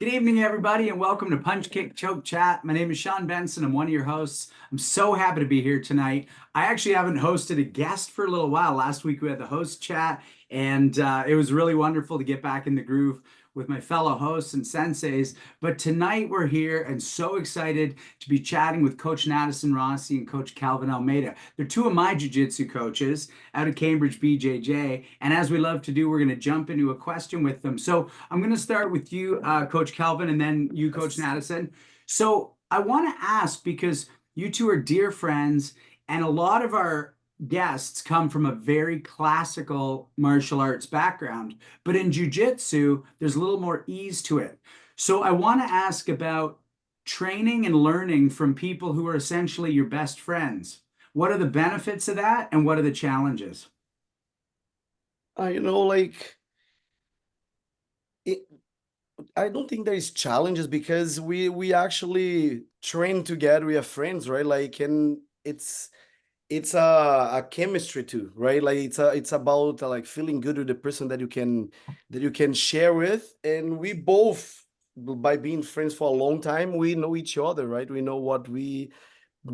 Good evening, everybody, and welcome to Punch Kick Choke Chat. My name is Sean Benson. I'm one of your hosts. I'm so happy to be here tonight. I actually haven't hosted a guest for a little while. Last week we had the host chat, and it was really wonderful to get back in the groove with my fellow hosts and senseis. But tonight we're here and so excited to be chatting with Coach Nadisson Rossi and Coach Kelvin Almeida. They're two of my jiu-jitsu coaches out of Cambridge BJJ. And as we love to do, we're going to jump into a question with them. So I'm going to start with you, Coach Kelvin, and then you, Coach Nadisson. So I want to ask, because you two are dear friends, and a lot of our guests come from a very classical martial arts background, but in jiu-jitsu, there's a little more ease to it. So I want to ask about training and learning from people who are essentially your best friends. What are the benefits of that, and what are the challenges? Like it, I don't think there is challenges because we actually train together. We are friends, right? Like, and it's a chemistry too, right? Like it's about like feeling good with the person that you can share with, and we both, by being friends for a long time, we know each other, right? We know what we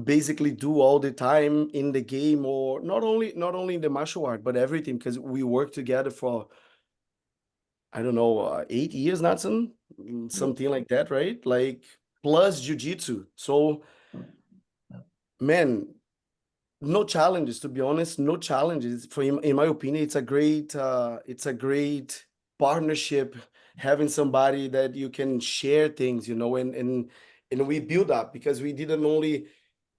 basically do all the time in the game, or not only in the martial art, but everything, because we work together for, I don't know, 8 years, Nathan, something like that, right? Like, plus jiu-jitsu. So, man, no challenges, to be honest, no challenges. In my opinion, it's a great partnership, having somebody that you can share things, and we build up, because we didn't only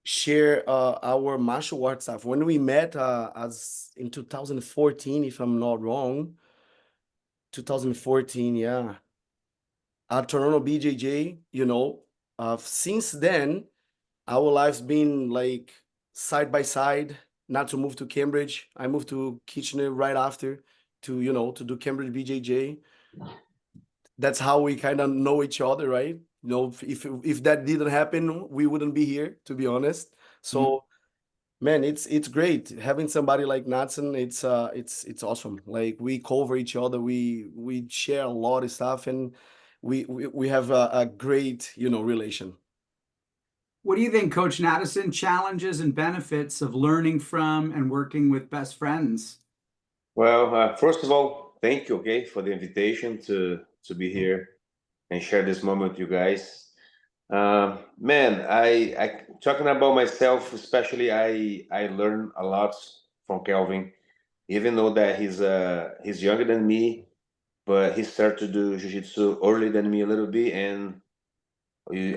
share our martial arts stuff. When we met as in 2014, if I'm not wrong, 2014, yeah, at Toronto BJJ, since then, our lives been like side by side. Not to move to Cambridge, I moved to Kitchener right after to do Cambridge BJJ. That's how we kind of know each other, right? If that didn't happen, we wouldn't be here, to be honest. So, man, it's great having somebody like Natson. It's awesome. Like, we cover each other, we share a lot of stuff, and we have a great relation. What do you think, Coach Nadisson, challenges and benefits of learning from and working with best friends? Well, first of all, thank you, okay, for the invitation to be here and share this moment with you guys. Man, I talking about myself, especially, I learned a lot from Kelvin, even though that he's younger than me, but he started to do jiu-jitsu earlier than me a little bit, and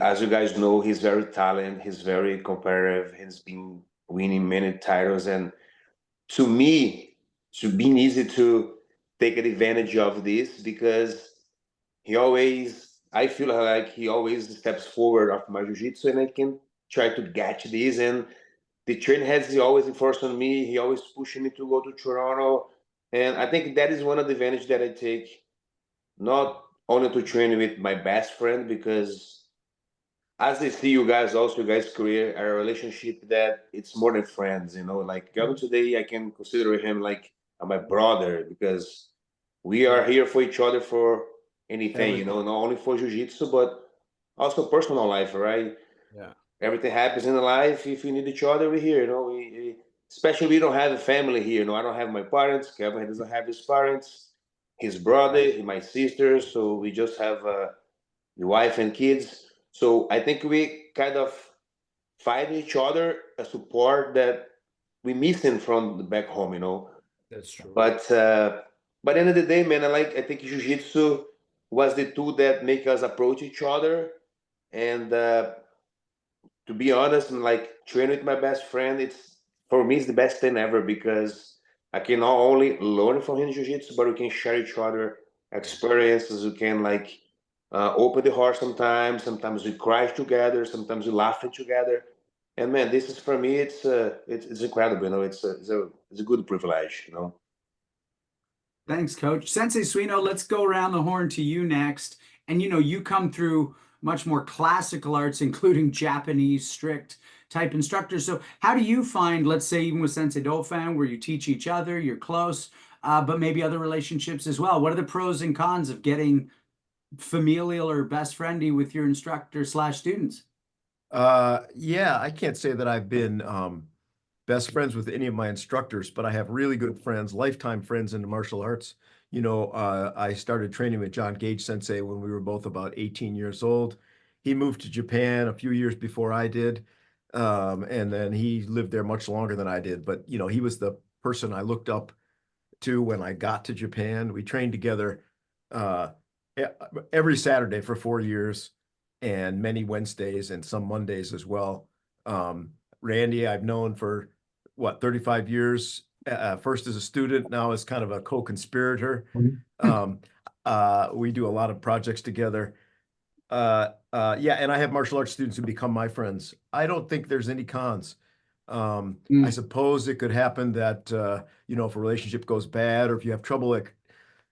as you guys know, he's very talented, he's very competitive, he's been winning many titles, and to me, to being easy to take advantage of this, because I feel like he always steps forward after my jiu-jitsu, and I can try to catch this. And the trainer has always enforced on me. He always pushing me to go to Toronto. And I think that is one of the advantage that I take, not only to train with my best friend, because as they see you guys, also you guys career a relationship that it's more than friends, like Kelvin today, I can consider him like my brother, because we are here for each other for anything, Everything. not only for jiu-jitsu, but also personal life, right? Yeah. Everything happens in life. If you need each other, we're here, especially we don't have a family here, I don't have my parents. Kelvin doesn't have his parents, his brother, my sisters, so we just have the wife and kids. So I think we kind of find each other a support that we missing from the back home. That's true. But by the end of the day, man, I think jiu-jitsu was the tool that make us approach each other. And to be honest, and like training with my best friend, it's for me it's the best thing ever, because I can not only learn from him jiu-jitsu, but we can share each other experiences. We can like open the heart sometimes. Sometimes we cry together. Sometimes we laugh together. And man, this is for me. It's incredible. It's a good privilege. Thanks, Coach. Sensei Suino, let's go around the horn to you next. And you come through much more classical arts, including Japanese strict type instructors. So how do you find, let's say, even with Sensei Dauphin, where you teach each other, you're close, but maybe other relationships as well? What are the pros and cons of getting familial or best friendly with your instructor slash students? Yeah, I can't say that I've been best friends with any of my instructors, but I have really good friends, lifetime friends in the martial arts. You know, I started training with John Gage Sensei when we were both about 18 years old. He moved to Japan a few years before I did. And then he lived there much longer than I did. But, you know, he was the person I looked up to when I got to Japan. We trained together uh, every Saturday for 4 years and many Wednesdays and some Mondays as well. Randy, I've known for what, 35 years, first as a student, now as kind of a co-conspirator. We do a lot of projects together. Yeah, and I have martial arts students who become my friends. I don't think there's any cons. I suppose it could happen that you know, if a relationship goes bad, or if you have trouble, like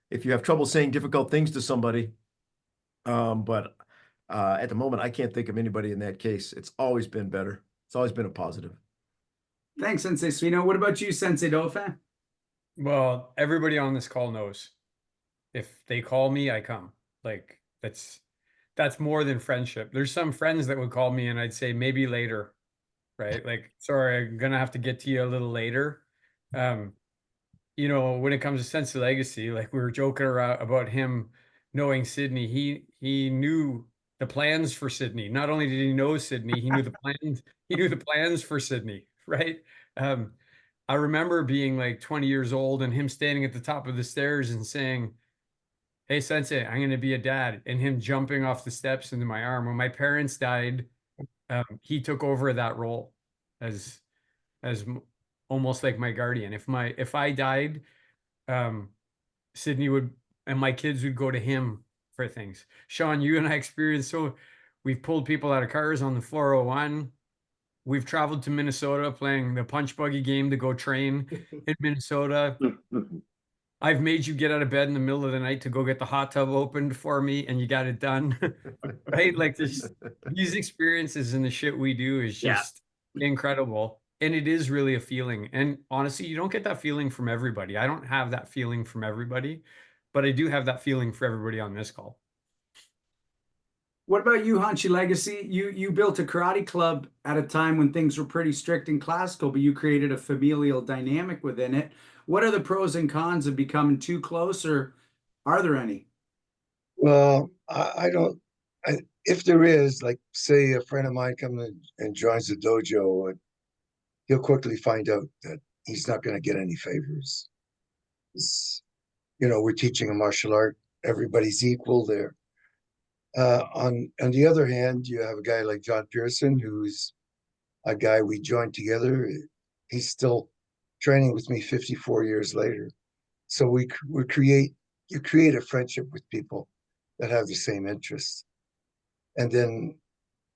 if you have trouble saying difficult things to somebody. But at the moment, I can't think of anybody in that case. It's always been better. It's always been a positive. Thanks, Sensei Svino. What about you, Sensei Dauphin? Well, everybody on this call knows if they call me, I come. Like that's more than friendship. There's some friends that would call me and I'd say maybe later, right? Like, sorry, I'm gonna have to get to you a little later. You know, when it comes to Sensei Legacy, like we were joking around about him knowing Sydney, he knew the plans for Sydney. Not only did he know Sydney, he knew the plans, he knew the plans for Sydney, right? I remember being like 20 years old and him standing at the top of the stairs and saying, "Hey, Sensei, I'm going to be a dad," and him jumping off the steps into my arm. When my parents died, he took over that role as almost like my guardian. If I died, Sydney would, and my kids would go to him for things. Sean, you and I experienced, so we've pulled people out of cars on the 401. We've traveled to Minnesota playing the punch buggy game to go train in Minnesota. I've made you get out of bed in the middle of the night to go get the hot tub opened for me, and you got it done. Right? Like these experiences and the shit we do is just incredible. And it is really a feeling. And honestly, you don't get that feeling from everybody. I don't have that feeling from everybody, but I do have that feeling for everybody on this call. What about you, Hanshi Legacy? You built a karate club at a time when things were pretty strict and classical, but you created a familial dynamic within it. What are the pros and cons of becoming too close, or are there any? Well, I don't. If there is, like, say, a friend of mine comes and joins the dojo, and he'll quickly find out that he's not going to get any favors. You know, we're teaching a martial art. Everybody's equal there. On the other hand, you have a guy like John Pearson, who's a guy we joined together. He's still training with me 54 years later. So you create a friendship with people that have the same interests. And then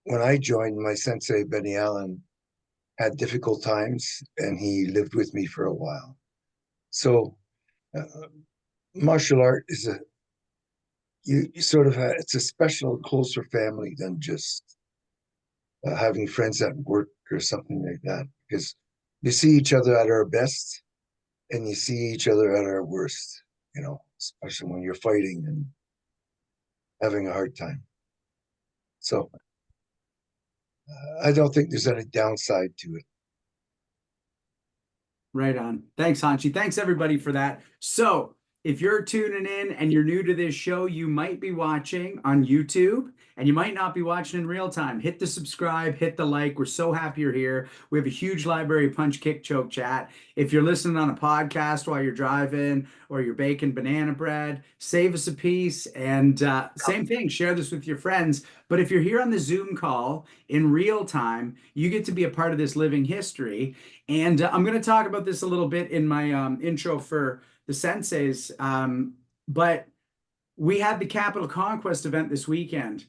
when I joined, my sensei, Benny Allen, had difficult times, and he lived with me for a while. So martial art is you sort of have, it's a special, closer family than just having friends at work or something like that, because you see each other at our best and you see each other at our worst, you know, especially when you're fighting and having a hard time. So I don't think there's any downside to it. Right on. Thanks, Hanshi. Thanks, everybody, for that. So if you're tuning in and you're new to this show, you might be watching on YouTube and you might not be watching in real time. Hit the subscribe, hit the like. We're so happy you're here. We have a huge library of punch, kick, choke, chat. If you're listening on a podcast while you're driving or you're baking banana bread, save us a piece. And same thing, share this with your friends. But if you're here on the Zoom call in real time, you get to be a part of this living history. And I'm going to talk about this a little bit in my intro for the senseis, but we had the Capital Conquest event this weekend,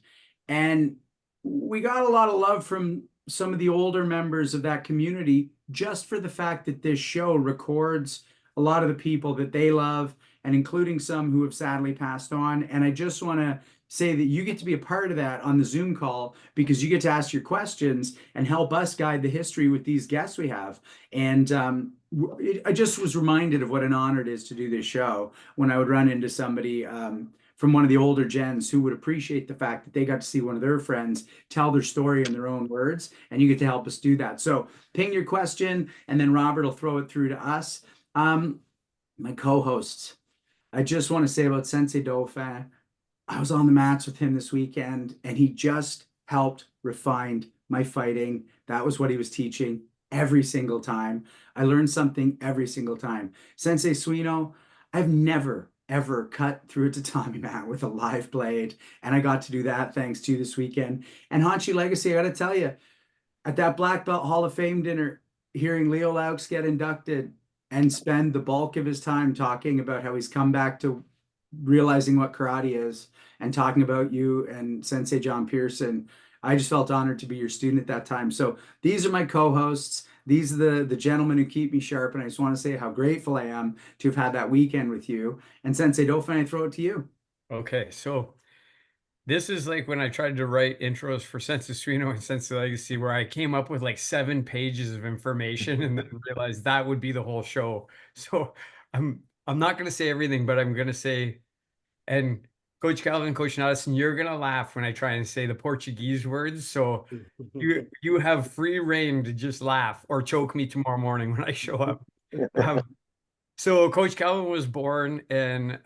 and we got a lot of love from some of the older members of that community just for the fact that this show records a lot of the people that they love, and including some who have sadly passed on. And I just want to say that you get to be a part of that on the Zoom call, because you get to ask your questions and help us guide the history with these guests we have. And I just was reminded of what an honor it is to do this show when I would run into somebody from one of the older gens who would appreciate the fact that they got to see one of their friends tell their story in their own words, and you get to help us do that. So ping your question, and then Robert will throw it through to us. My co-hosts, I just want to say about Sensei Dauphin, I was on the mats with him this weekend, and he just helped refine my fighting. That was what he was teaching every single time. I learned something every single time. Sensei Suino, I've never, ever cut through a tatami mat with a live blade, and I got to do that thanks to you this weekend. And Hanshi Legacy, I got to tell you, at that Black Belt Hall of Fame dinner, hearing Leo Laux get inducted and spend the bulk of his time talking about how he's come back to realizing what karate is and talking about you and Sensei John Pearson, I just felt honored to be your student at that time. So these are my co-hosts. These are the gentlemen who keep me sharp. And I just want to say how grateful I am to have had that weekend with you. And Sensei Dauphin, I throw it to you. Okay, so this is like when I tried to write intros for Sensei Suino and Sensei Legacy, where I came up with like 7 pages of information and then realized that would be the whole show. So I'm not going to say everything, but I'm going to say, and Coach Kelvin, Coach Nadisson, you're going to laugh when I try and say the Portuguese words. So you have free reign to just laugh or choke me tomorrow morning when I show up. So Coach Kelvin was born in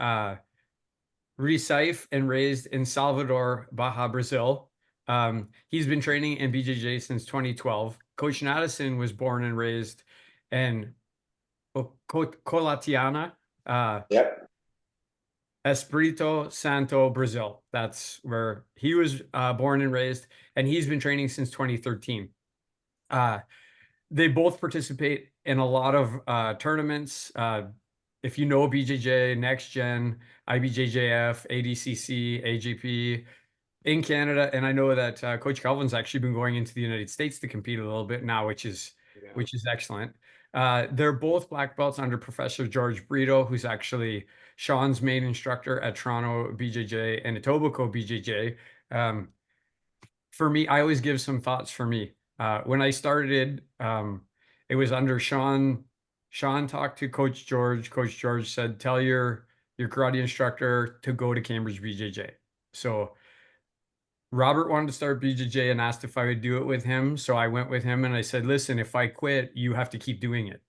Recife and raised in Salvador, Bahia, Brazil. He's been training in BJJ since 2012. Coach Nadisson was born and raised in Colatina, Yep. Espirito Santo, Brazil. That's where he was born and raised, and he's been training since 2013. They both participate in a lot of tournaments. If you know BJJ, NextGen, IBJJF, ADCC, AJP in Canada, and I know that Coach Kelvin's actually been going into the United States to compete a little bit now, which is excellent. They're both black belts under Professor Jorge Britto, who's actually Sean's main instructor at Toronto BJJ and Etobicoke BJJ. For me, I always give some thoughts for me. When I started, it was under Sean. Sean talked to Coach George. Coach George said, tell your karate instructor to go to Cambridge BJJ. So Robert wanted to start BJJ and asked if I would do it with him. So I went with him and I said, listen, if I quit, you have to keep doing it.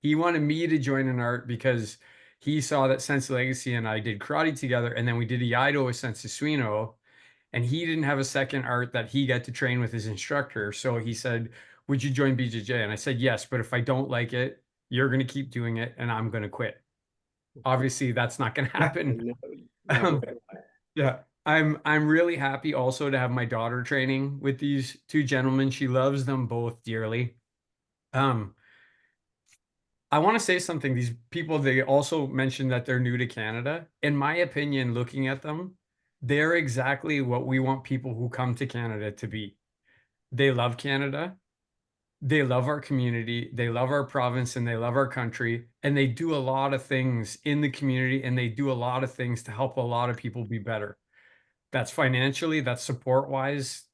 He wanted me to join an art because he saw that Sensei Legacy and I did karate together. And then we did Iaido with Sensei Suino. And he didn't have a second art that he got to train with his instructor. So he said, would you join BJJ? And I said, yes, but if I don't like it, you're going to keep doing it and I'm going to quit. Obviously, that's not going to happen. Yeah, I'm really happy also to have my daughter training with these 2 gentlemen. She loves them both dearly. I want to say something. These people, they also mentioned that they're new to Canada. In my opinion, looking at them, they're exactly what we want people who come to Canada to be. They love Canada. They love our community. They love our province and they love our country. And they do a lot of things in the community and they do a lot of things to help a lot of people be better. That's financially, that's support wise.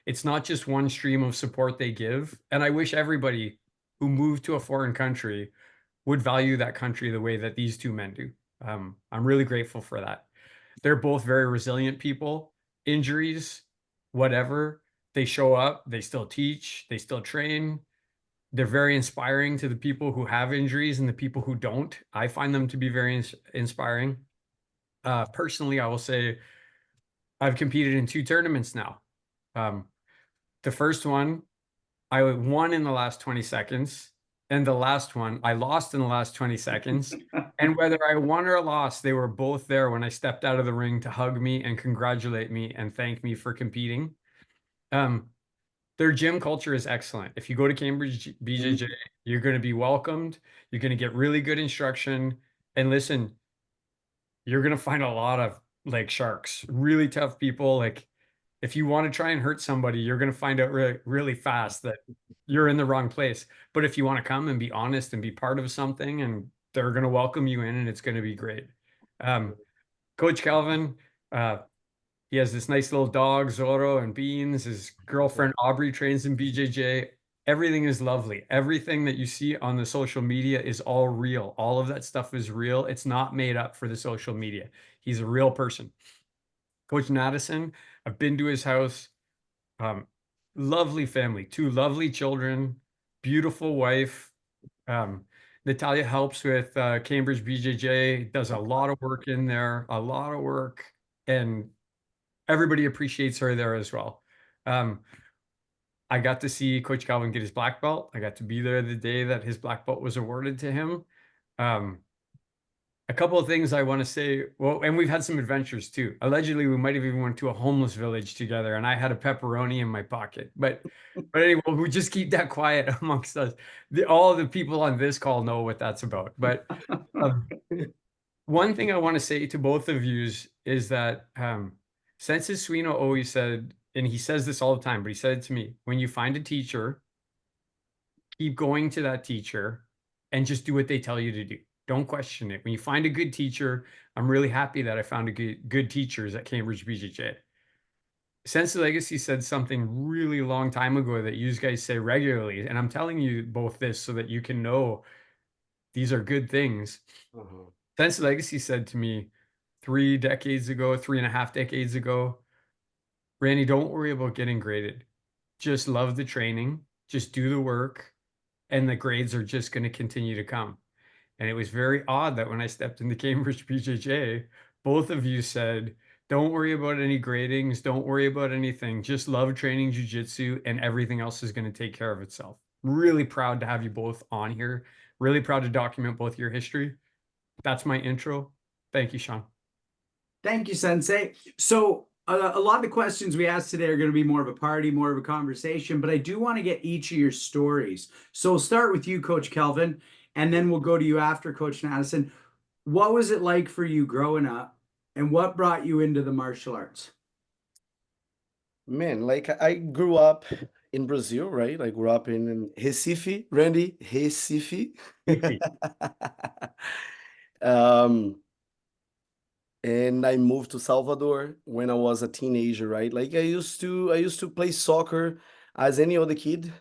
It's not just one stream of support they give. And I wish everybody who moved to a foreign country would value that country the way that these 2 men do. I'm really grateful for that. They're both very resilient people. Injuries, whatever, they show up, they still teach, they still train. They're very inspiring to the people who have injuries and the people who don't. I find them to be very inspiring. Personally, I will say I've competed in 2 tournaments now. The first one, I won in the last 20 seconds. And the last one, I lost in the last 20 seconds. And whether I won or lost, they were both there when I stepped out of the ring to hug me and congratulate me and thank me for competing. Their gym culture is excellent. If you go to Cambridge BJJ, you're going to be welcomed. You're going to get really good instruction. And listen, you're going to find a lot of like sharks, really tough people. Like if you want to try and hurt somebody, you're going to find out really, really fast that you're in the wrong place. But if you want to come and be honest and be part of something, and they're going to welcome you in and it's going to be great. Coach Kelvin, he has this nice little dog, Zorro and Beans. His girlfriend, Aubrey, trains in BJJ. everything is lovely. Everything that you see on the social media is all real. All of that stuff is real. It's not made up for the social media. He's a real person. Coach Nadisson, I've been to his house. Lovely family, 2 lovely children, beautiful wife. Natalia helps with Cambridge BJJ, does a lot of work in there, a lot of work, and everybody appreciates her there as well. I got to see Coach Kelvin get his black belt. I got to be there the day that his black belt was awarded to him. A couple of things I want to say. Well, and we've had some adventures too. Allegedly, we might have even went to a homeless village together, and I had a pepperoni in my pocket. But anyway, we just keep that quiet amongst us. All the people on this call know what that's about. But one thing I want to say to both of you is that Sensei Suino always said, and he says this all the time, but he said it to me: when you find a teacher, keep going to that teacher and just do what they tell you to do. Don't question it. When you find a good teacher, I'm really happy that I found good teachers at Cambridge BJJ. Sensei Legacy said something really long time ago that you guys say regularly, and I'm telling you both this so that you can know these are good things. Sensei Legacy said to me 3 decades ago, 3.5 decades ago, Randy, don't worry about getting graded. Just love the training, just do the work, and the grades are just going to continue to come. And it was very odd that when I stepped into Cambridge BJJ, both of you said, don't worry about any gradings, don't worry about anything, just love training jiu-jitsu and everything else is going to take care of itself. Really proud to have you both on here. Really proud to document both your history. That's my intro. Thank you, Sean. Thank you, Sensei. So a lot of the questions we asked today are going to be more of a party, more of a conversation, but I do want to get each of your stories. So we'll start with you, Coach Kelvin, and then we'll go to you after, Coach Nadisson. What was it like for you growing up, and what brought you into the martial arts? Man, like I grew up in Brazil, right? I grew up in Recife, Randy, Recife. And I moved to Salvador when I was a teenager, right? Like I used to play soccer as any other kid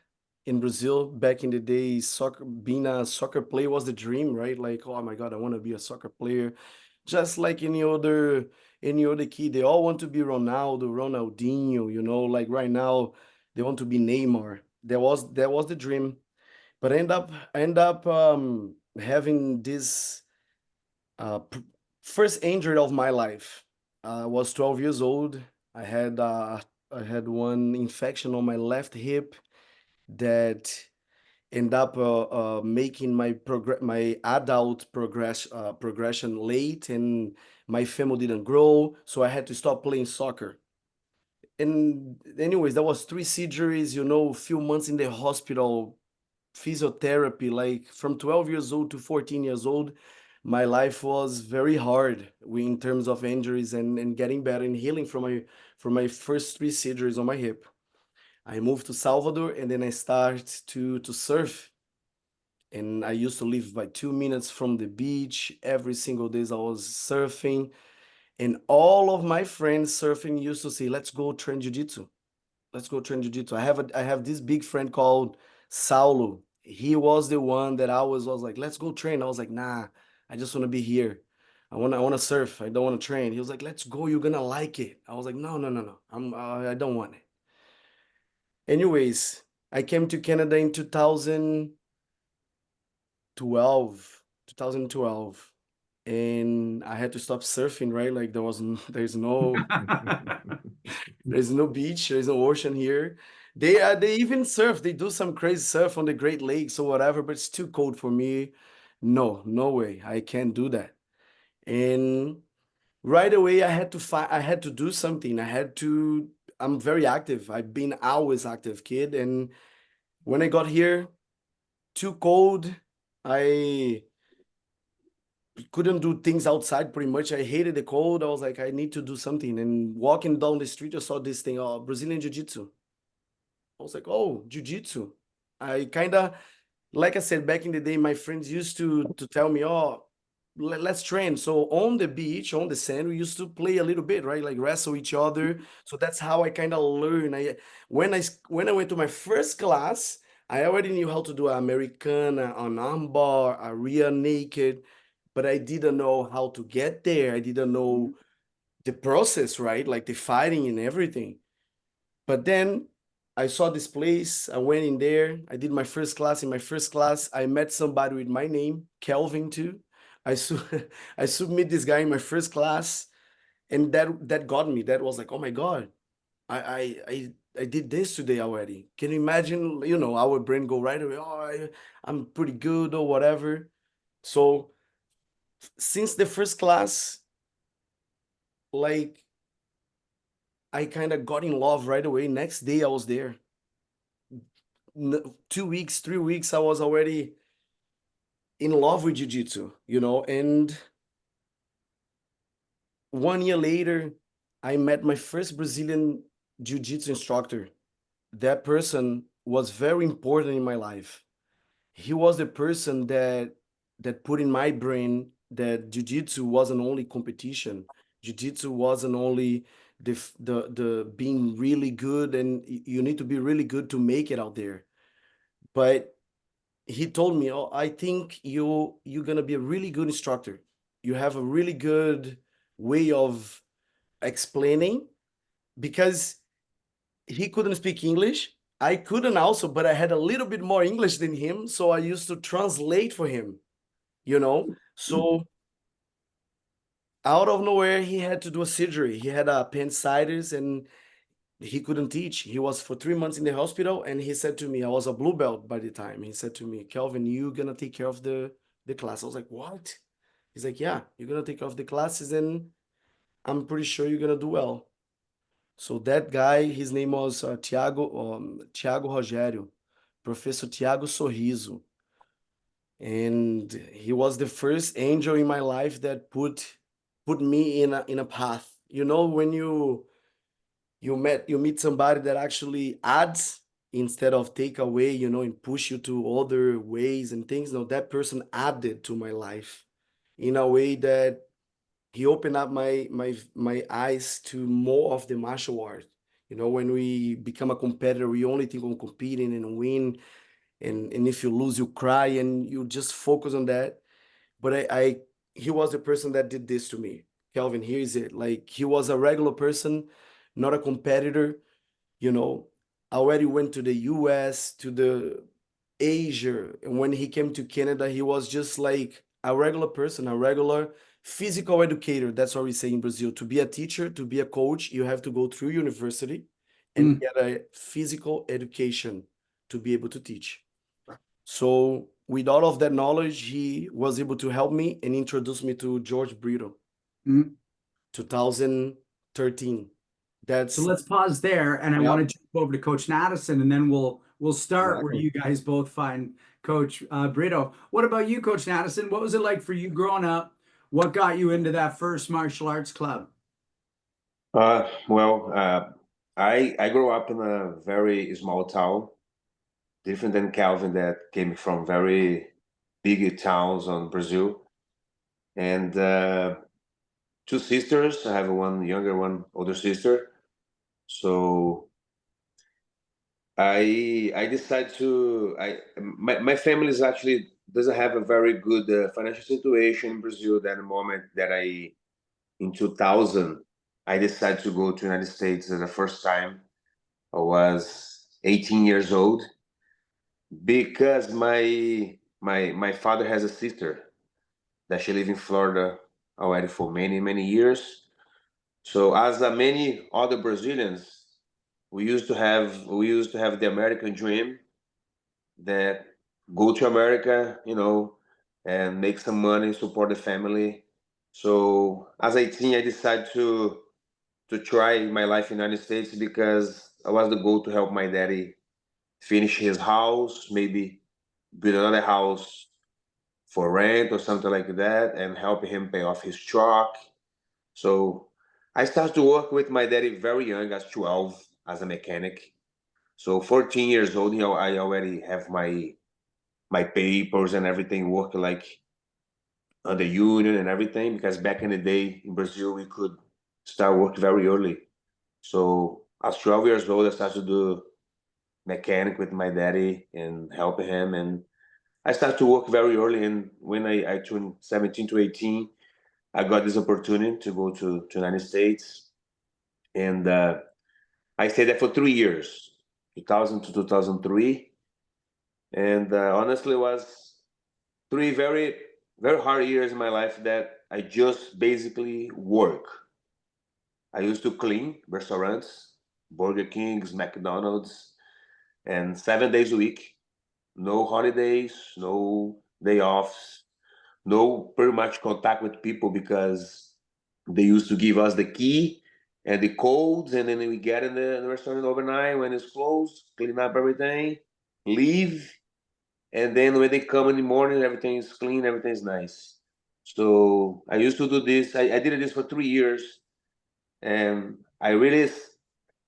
in Brazil back in the day. Soccer, being a soccer player was the dream, right? Like, oh my God, I want to be a soccer player. Just like any other kid, they all want to be Ronaldo, Ronaldinho, you know, like right now they want to be Neymar. That was the dream. But I end up having this first injury of my life. I was 12 years old. I had one infection on my left hip that end up making my adult progression late, and my femur didn't grow, so I had to stop playing soccer. And anyways, that was 3 surgeries, you know, a few months in the hospital, physiotherapy. Like from 12 years old to 14 years old, my life was very hard in terms of injuries and getting better and healing from my first 3 surgeries on my hip. I moved to Salvador, and then I started to surf. And I used to live by 2 minutes from the beach. Every single day I was surfing. And all of my friends surfing used to say, let's go train jiu-jitsu. Let's go train jiu-jitsu. I have this big friend called Saulo. He was the one that I was like, let's go train. I was like, nah, I just want to be here. I want to surf. I don't want to train. He was like, let's go. You're going to like it. I was like, no. I don't want it. Anyways, I came to Canada in 2012, and I had to stop surfing, right? Like there's no there's no beach, there's no ocean here. They even surf, they do some crazy surf on the Great Lakes or whatever, but it's too cold for me. No way, I can't do that. And right away I had to do something. I'm very active. I've been always active kid, and when I got here, too cold, I couldn't do things outside pretty much. I hated the cold. I was like, I need to do something. And walking down the street, I saw this thing, Brazilian Jiu-Jitsu. I was like, oh, Jiu-Jitsu. I kind of, like I said, back in the day, my friends used to tell me, oh, let's train. So on the beach, on the sand, we used to play a little bit, right? Like wrestle each other. So that's how I kind of learned. When I went to my first class, I already knew how to do an Americana, an armbar, a rear naked, but I didn't know how to get there. I didn't know the process, right? Like the fighting and everything. But then I saw this place. I went in there. I did my first class. In my first class, I met somebody with my name, Kelvin too. I I submit this guy in my first class, and that got me. That was like, oh my God, I did this today already. Can you imagine? You know, our brain go right away. Oh, I'm pretty good or whatever. So since the first class, like I kind of got in love right away. Next day I was there. 2 weeks, 3 weeks, I was already in love with jiu-jitsu, you know. And 1 year later, I met my first Brazilian jiu-jitsu instructor. That person was very important in my life. He was the person that put in my brain that jiu-jitsu wasn't only competition. Jiu-jitsu wasn't only the being really good, and you need to be really good to make it out there. But he told me, "Oh, I think you're gonna be a really good instructor. You have a really good way of explaining," because he couldn't speak English. I couldn't also, but I had a little bit more English than him, so I used to translate for him, you know. So out of nowhere, he had to do a surgery. He had appendicitis, and he couldn't teach. He was for 3 months in the hospital, and he said to me, I was a blue belt by the time. He said to me, Kelvin, you're gonna take care of the class. I was like, what? He's like, yeah, you're gonna take care of the classes, and I'm pretty sure you're gonna do well. So that guy, his name was Tiago Rogério, Professor Tiago Sorriso. And he was the first angel in my life that put me in a path. You know, when you meet somebody that actually adds instead of take away, you know, and push you to other ways and things. No, that person added to my life in a way that he opened up my eyes to more of the martial art. You know, when we become a competitor, we only think on competing and win, and if you lose, you cry, and you just focus on that. But he was the person that did this to me. Kelvin, here is it. Like, he was a regular person, not a competitor, you know. I already went to the US, to the Asia, and when he came to Canada, he was just like a regular person, a regular physical educator. That's what we say in Brazil. To be a teacher, to be a coach, you have to go through university and get a physical education to be able to teach. So with all of that knowledge, he was able to help me and introduce me to Jorge Britto, 2013. So let's pause there, and I want to jump over to Coach Nadisson, and then we'll start where you guys both find Coach Britto. What about you, Coach Nadisson? What was it like for you growing up? What got you into that first martial arts club? Well, I grew up in a very small town, different than Calvin, that came from very big towns on Brazil, and two sisters. I have one younger, one older sister. So I decided to my family is actually doesn't have a very good financial situation in Brazil. That moment that in 2000 I decided to go to United States the first time. I was 18 years old because my father has a sister that she live in Florida already for many years. So as many other Brazilians, we used to have the American dream, that go to America, you know, and make some money, support the family. So as 18, I decided to try my life in the United States because I was the goal to help my daddy finish his house, maybe build another house for rent or something like that, and help him pay off his truck. So I started to work with my daddy very young, as 12, as a mechanic. So 14 years old, you know, I already have my papers and everything, working like on the union and everything, because back in the day in Brazil, we could start work very early. So I was 12 years old, I started to do mechanic with my daddy and helping him. And I started to work very early. And when I turned 17 to 18, I got this opportunity to go to United States. And I stayed there for 3 years, 2000 to 2003. And honestly, it was 3 very, very hard years in my life that I just basically work. I used to clean restaurants, Burger Kings, McDonald's, and 7 days a week. No holidays, no day offs, no pretty much contact with people because they used to give us the key and the codes, and then we get in the restaurant overnight when it's closed, clean up everything, leave, and then when they come in the morning, everything is clean, everything is nice. So I used to do this. I did this for 3 years, and I really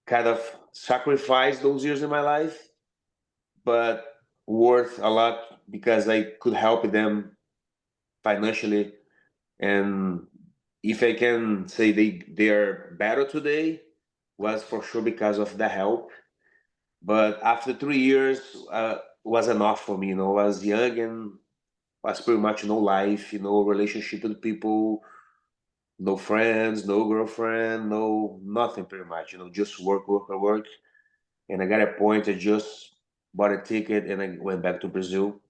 kind of sacrificed those years in my life, but worth a lot because I could help them financially. And if I can say they are better today, was for sure because of the help. But after 3 years, was enough for me. I was young and was pretty much no life, relationship with people, no friends, no girlfriend, no nothing pretty much. Just work, work, and work. And I got a point. I just bought a ticket and I went back to Brazil.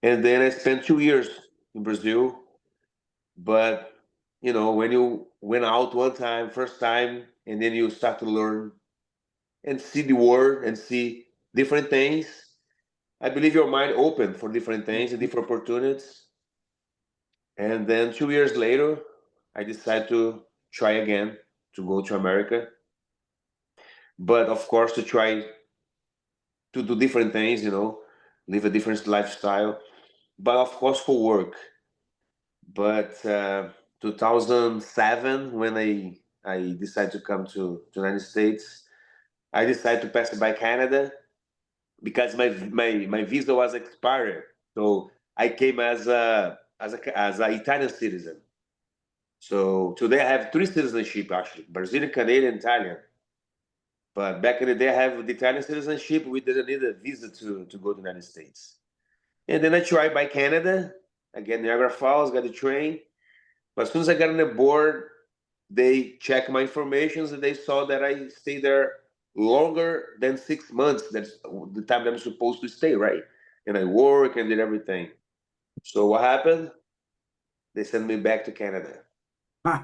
And then I spent 2 years in Brazil. But when you went out one time, first time, and then you start to learn and see the world and see different things, I believe your mind open for different things and different opportunities. And then 2 years later, I decided to try again to go to America. But of course, to try to do different things, live a different lifestyle. But of course, for work. But 2007, when I decided to come to the United States, I decided to pass by Canada because my visa was expired. So I came as a Italian citizen. So today I have 3 citizenship actually: Brazilian, Canadian, Italian. But back in the day, I have the Italian citizenship. We didn't need a visa to go to the United States. And then I tried by Canada. Again, Niagara Falls, got the train. But as soon as I got on the board, they checked my information and they saw that I stayed there longer than 6 months. That's the time that I'm supposed to stay, right? And I work and did everything. So what happened? They sent me back to Canada. Huh.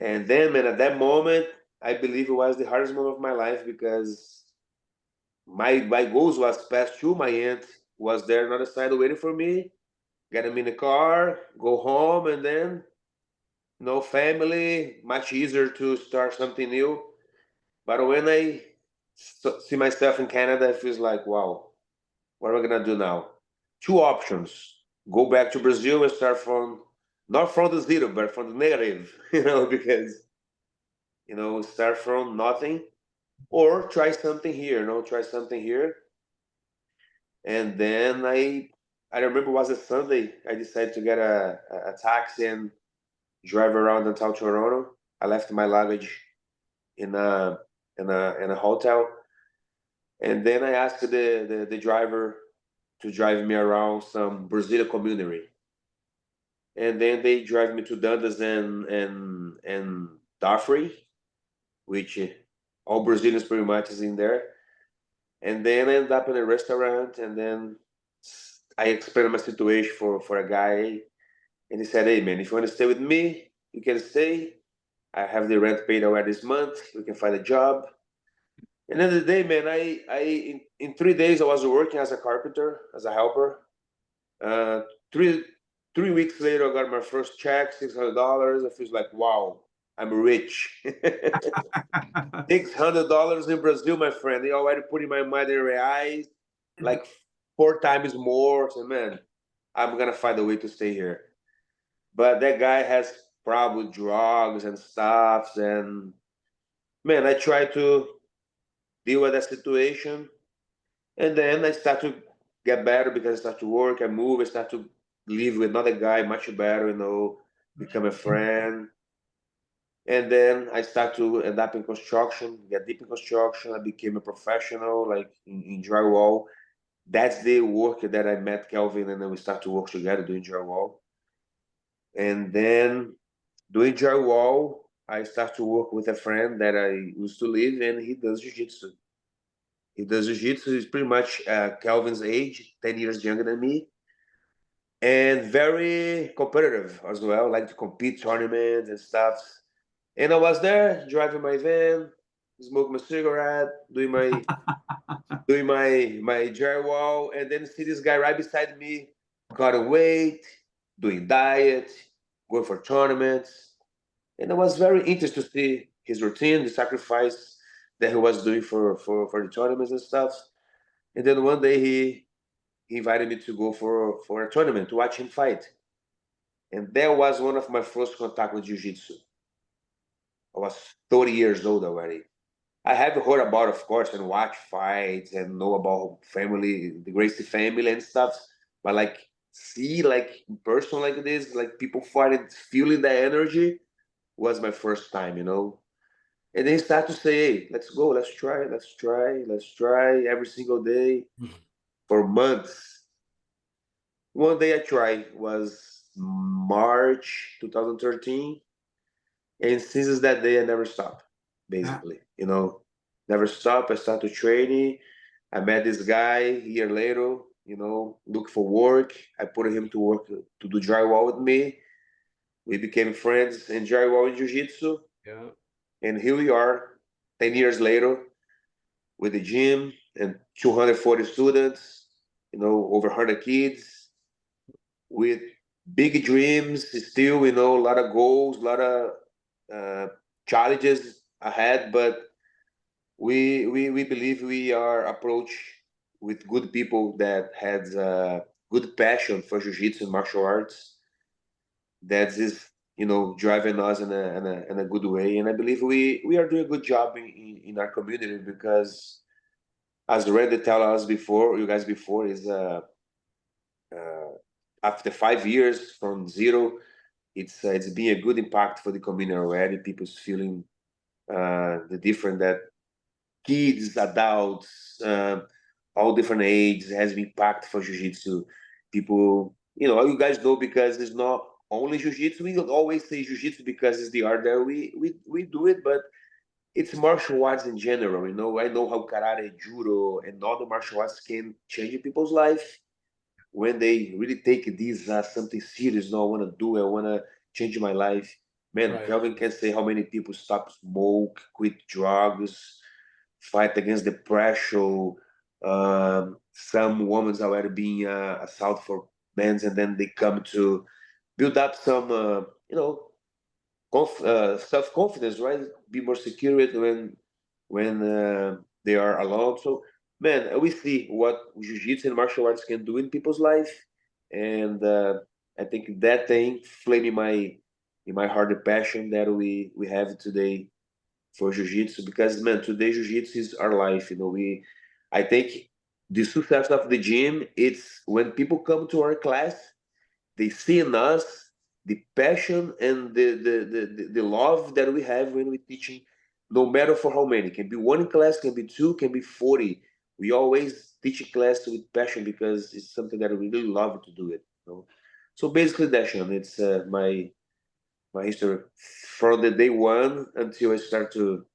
And then, man, at that moment, I believe it was the hardest moment of my life because my goals was past 2. My aunt was there on the other side waiting for me. Get him in the car, go home, and then no family, much easier to start something new. But when I see myself in Canada, it feels like, wow, what am I gonna do now? 2 options: go back to Brazil and start from not from the zero, but from the negative, because start from nothing, or try something here, try something here. And then I remember it was a Sunday. I decided to get a taxi and drive around downtown Toronto. I left my luggage in a hotel, and then I asked the driver to drive me around some Brazilian community, and then they drive me to Dundas and Darfrey, which all Brazilians pretty much is in there. And then I ended up in a restaurant, and then I explained my situation for a guy, and he said, "Hey man, if you want to stay with me, you can stay. I have the rent paid already this month. You can find a job." And then the day, man, in 3 days I was working as a carpenter, as a helper. Three weeks later, I got my first check, $600. I feel like, wow, I'm rich. $600 in Brazil, my friend. They already put in my mind in reais, like 4 times more. So, man, I'm gonna find a way to stay here. But that guy has problem with drugs and stuff, and man, I try to deal with that situation, and then I start to get better because I start to work, I move, I start to live with another guy much better, become a friend. And then I started to end up in construction, get deep in construction. I became a professional, like in drywall. That's the work that I met Kelvin, and then we start to work together doing drywall. And then doing drywall, I start to work with a friend that I used to live, and he does jiu-jitsu. He does jiu-jitsu. He's pretty much Kelvin's age, 10 years younger than me, and very competitive as well, like to compete tournaments and stuff. And I was there driving my van, smoking my cigarette, doing my drywall, and then see this guy right beside me, cutting weight, doing diet, going for tournaments. And I was very interested to see his routine, the sacrifice that he was doing for the tournaments and stuff. And then one day he invited me to go for a tournament to watch him fight. And that was one of my first contact with jiu-jitsu. I was 30 years old already. I have heard about, of course, and watch fights and know about family, the Gracie family and stuff. But like see like in person like this, like people fighting, feeling the energy was my first time, you know. And then he started to say, hey, let's go, let's try every single day for months. One day I tried was March 2013. And since that day, I never stopped, basically, you know, never stopped. I started training. I met this guy a year later, you know, look for work. I put him to work to do drywall with me. We became friends in drywall and jiu-jitsu. Yeah. And here we are, 10 years later, with the gym and 240 students, you know, over 100 kids, with big dreams, still, you know, a lot of goals, a lot of challenges ahead, but we believe we are approach with good people that has a good passion for jiu-jitsu and martial arts that is, you know, driving us in a good way. And I believe we are doing a good job in our community, because as Randy tell us before, you guys before, is after 5 years from zero, it's been a good impact for the community already. People's feeling the different that kids, adults, all different ages has been impact for jiu-jitsu. People, you know, you guys know, because it's not only jiu-jitsu. We don't always say jiu-jitsu because it's the art that we do it, but it's martial arts in general. You know, I know how karate, judo, and other martial arts can change people's life when they really take this as something serious. No, I want to do it. I want to change my life. Man, Right. Kelvin can say how many people stop smoke, quit drugs, fight against depression. Some women's already being assaulted for men, and then they come to build up some, you know, self confidence, right? Be more secure when they are alone. So, man, we see what jiu-jitsu and martial arts can do in people's life, and I think that thing flame in my heart, the passion that we have today for jiu-jitsu. Because man, today jiu-jitsu is our life. You know, I think the success of the gym, it's when people come to our class, they see in us the passion and the love that we have when we're teaching, no matter for how many. Can be one class, can be two, can be 40. We always teach a class with passion because it's something that we really love to do it. You know? So basically, that's Sean. It's my history from the day one until I start to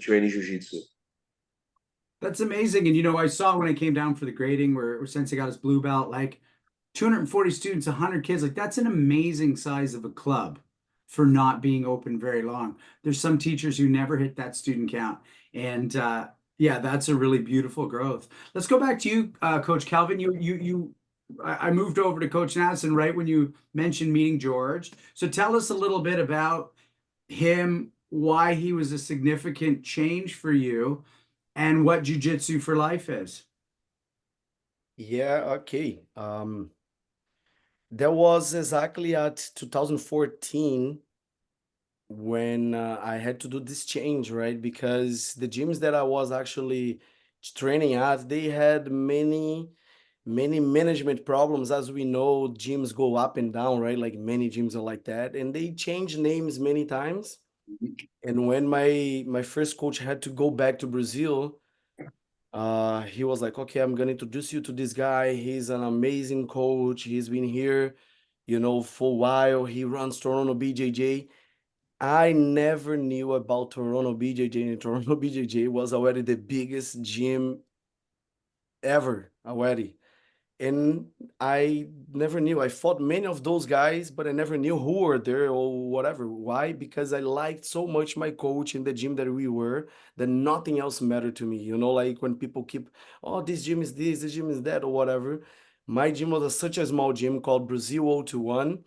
train in jiu-jitsu. That's amazing. And you know, I saw when I came down for the grading where Sensei got his blue belt, like 240 students, 100 kids, like that's an amazing size of a club for not being open very long. There's some teachers who never hit that student count. And yeah, that's a really beautiful growth. Let's go back to you, Coach Kelvin. I moved over to Coach Nadisson right when you mentioned meeting George. So tell us a little bit about him, why he was a significant change for you, and what Jiu-Jitsu for Life is. Yeah, okay. That was exactly at 2014 when I had to do this change, right? Because the gyms that I was actually training at, they had many management problems. As we know, gyms go up and down, right? Like many gyms are like that, and they change names many times. And when my first coach had to go back to Brazil, he was like, okay, I'm gonna introduce you to this guy. He's an amazing coach. He's been here, for a while. He runs Toronto BJJ. I never knew about Toronto BJJ, and Toronto BJJ was already the biggest gym ever already. And I never knew. I fought many of those guys, but I never knew who were there or whatever. Why? Because I liked so much my coach in the gym that we were, that nothing else mattered to me. Like when people keep, oh, this gym is this gym is that, or whatever. My gym was such a small gym called Brazil 021.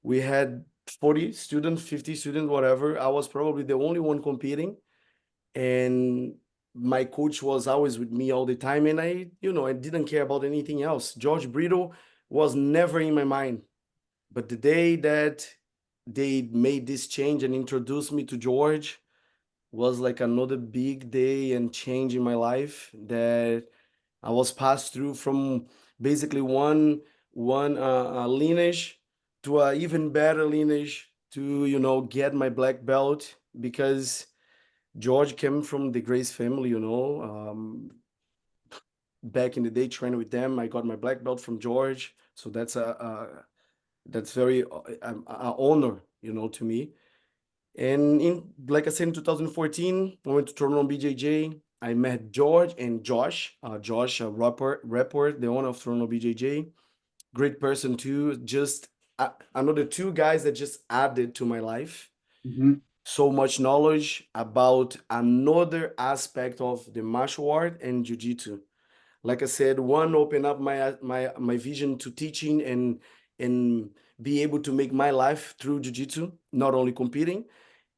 We had 40 students, 50 students, whatever. I was probably the only one competing. And my coach was always with me all the time, and I didn't care about anything else. Jorge Britto was never in my mind, but the day that they made this change and introduced me to George was like another big day and change in my life, that I was passed through from basically one lineage to a even better lineage, to get my black belt, because George came from the Grace family, back in the day, training with them. I got my black belt from George, so that's very an honor, to me. And like I said, in 2014, I went to Toronto BJJ. I met George and Josh. Josh, rapper, the owner of Toronto BJJ. Great person too. Just another two guys that just added to my life so much knowledge about another aspect of the martial art and jiu-jitsu. Like I said, one opened up my vision to teaching and be able to make my life through jiu-jitsu, not only competing.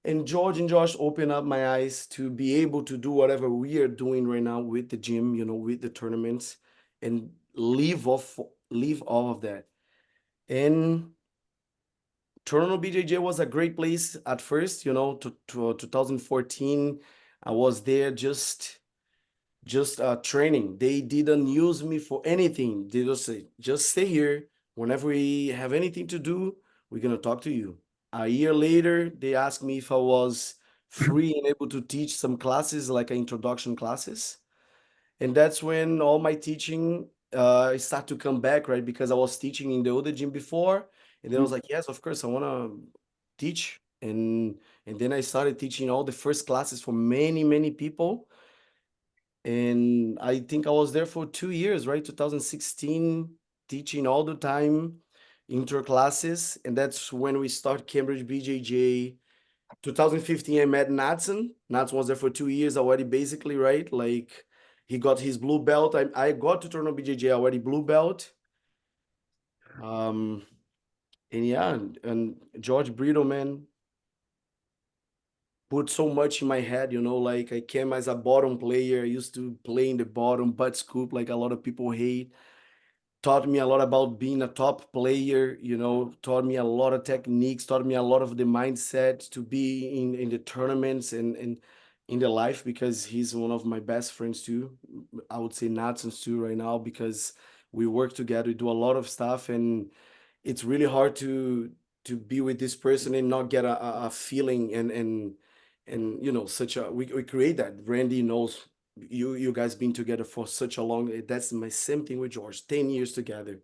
And George and Josh opened up my eyes to be able to do whatever we are doing right now with the gym, with the tournaments, and live off all of that. And Toronto BJJ was a great place at first, to 2014. I was there just training. They didn't use me for anything. They just say, just stay here. Whenever we have anything to do, we're gonna talk to you. A year later, they asked me if I was free and able to teach some classes, like introduction classes. And that's when all my teaching start to come back, right? Because I was teaching in the other gym before, and then I was like, yes, of course, I want to teach. And then I started teaching all the first classes for many people. And I think I was there for 2 years, right? 2016, teaching all the time, inter classes, and that's when we start Cambridge BJJ. 2015, I met Nadisson. Nadisson was there for 2 years already, basically, right? Like he got his blue belt. I got to Toronto BJJ already blue belt. And yeah, and George Britto, man, put so much in my head, like I came as a bottom player. I used to play in the bottom, butt scoop, like a lot of people hate. Taught me a lot about being a top player, taught me a lot of techniques, taught me a lot of the mindset to be in the tournaments and in the life, because he's one of my best friends too. I would say Natson's too right now, because we work together, we do a lot of stuff, and it's really hard to be with this person and not get a feeling and such a we create that. Randy knows, you guys been together for such a long, that's my same thing with George, 10 years together,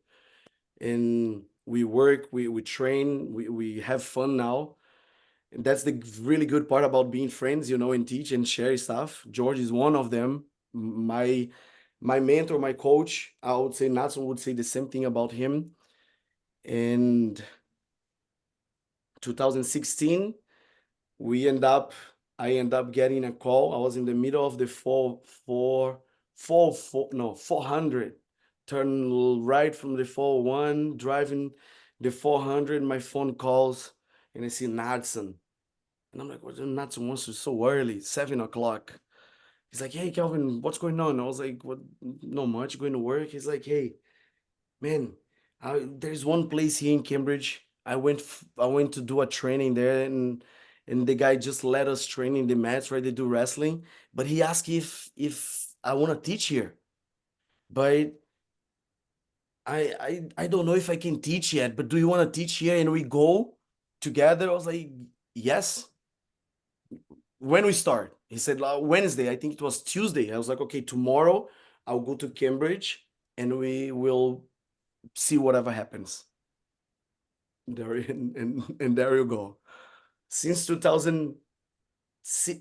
and we work, we train, we have fun now. And that's the really good part about being friends, and teach and share stuff. George is one of them. My mentor, my coach. I would say Natson would say the same thing about him. And 2016, I end up getting a call. I was in the middle of the 400, turn right from the 401, driving the 400. My phone calls and I see Nadisson, and I'm like, "What? Nadisson wants to so early, 7 o'clock." He's like, "Hey, Kelvin, what's going on?" I was like, "What? Not much, going to work." He's like, "Hey, man, there's one place here in Cambridge. I went to do a training there, and the guy just let us train in the mats, right? They do wrestling, but he asked if I want to teach here, but I don't know if I can teach yet. But do you want to teach here and we go together?" I was like, "Yes." when we start, he said Wednesday, I think it was Tuesday. I was like, okay, tomorrow I'll go to Cambridge and we will see whatever happens. There and there you go. Since 2006,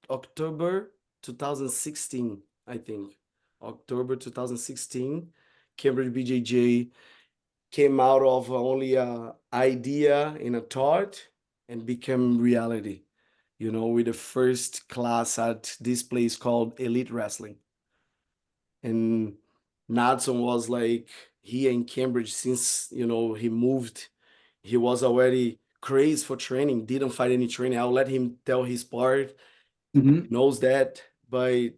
October 2016, I think. October 2016, Cambridge BJJ came out of only a idea and a thought and became reality. You know, with the first class at this place called Elite Wrestling. And Nadisson was like here in Cambridge since, you know, he moved. He was already crazy for training, didn't find any training. I'll let him tell his part. Mhm. Knows that, but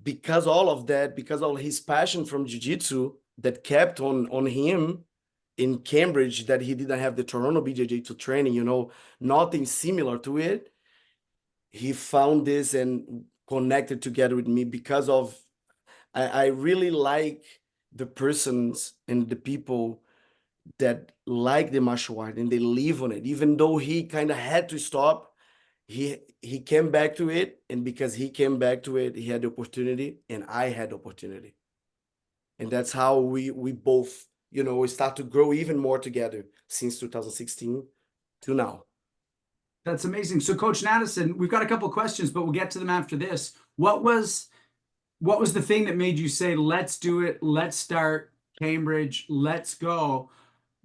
because all of that, because all his passion from jiu-jitsu that kept on him in Cambridge, that he didn't have the Toronto BJJ to training, you know, nothing similar to it. He found this and connected together with me because of I really like the persons and the people that like the martial art and they live on it, even though he kind of had to stop. He came back to it, and because he came back to it, he had the opportunity and I had the opportunity. And that's how we both, you know, we start to grow even more together since 2016 to now. That's amazing. So, Coach Nadisson, we've got a couple questions, but we'll get to them after this. What was the thing that made you say, let's do it, let's start Cambridge, let's go?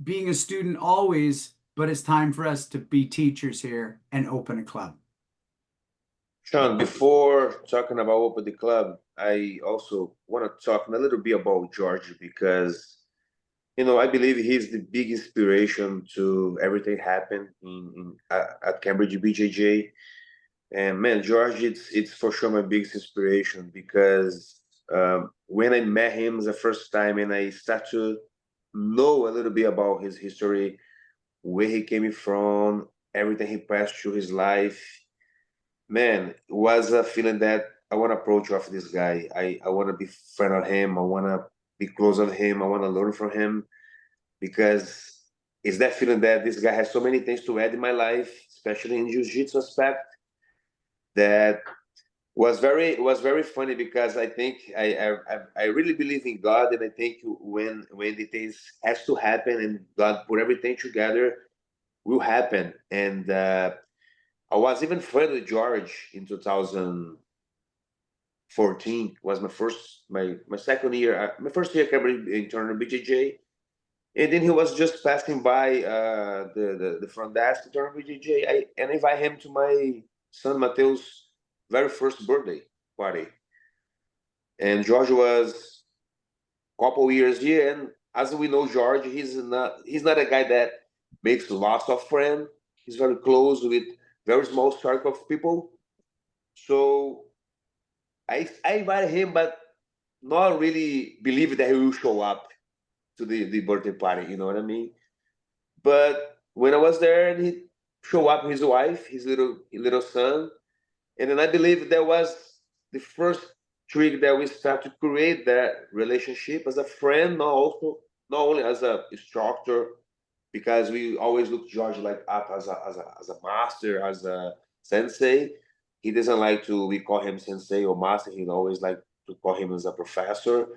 Being a student always, but it's time for us to be teachers here and open a club. Sean, before talking about open the club, I also want to talk a little bit about Jorge because, you know, I believe he's the big inspiration to everything happen at Cambridge BJJ. And man, Jorge, it's for sure my biggest inspiration because when I met him the first time and I start to know a little bit about his history, where he came from, everything he passed through his life, man, it was a feeling that I want to approach off this guy. I want to be friend of him. I want to be close of him. I want to learn from him because it's that feeling that this guy has so many things to add in my life, especially in jiu-jitsu aspect, that was very funny because I think I really believe in God, and I think when the things has to happen and God put everything together, will happen. And I was even friends with George in 2014. Was my second year, my first year covering internal BJJ, and then he was just passing by the front desk internal BJJ. I invite him to my son Mateus' very first birthday party, and George was a couple years here. And as we know, George, he's not a guy that makes lots of friends. He's very close with very small circle of people. So I invited him, but not really believe that he will show up to the birthday party. You know what I mean? But when I was there, and he showed up his wife, his little son, and then I believe that was the first trick that we start to create that relationship as a friend, not only as a instructor, because we always look George like up as a master, as a sensei. He doesn't like to we call him sensei or master. He always like to call him as a professor.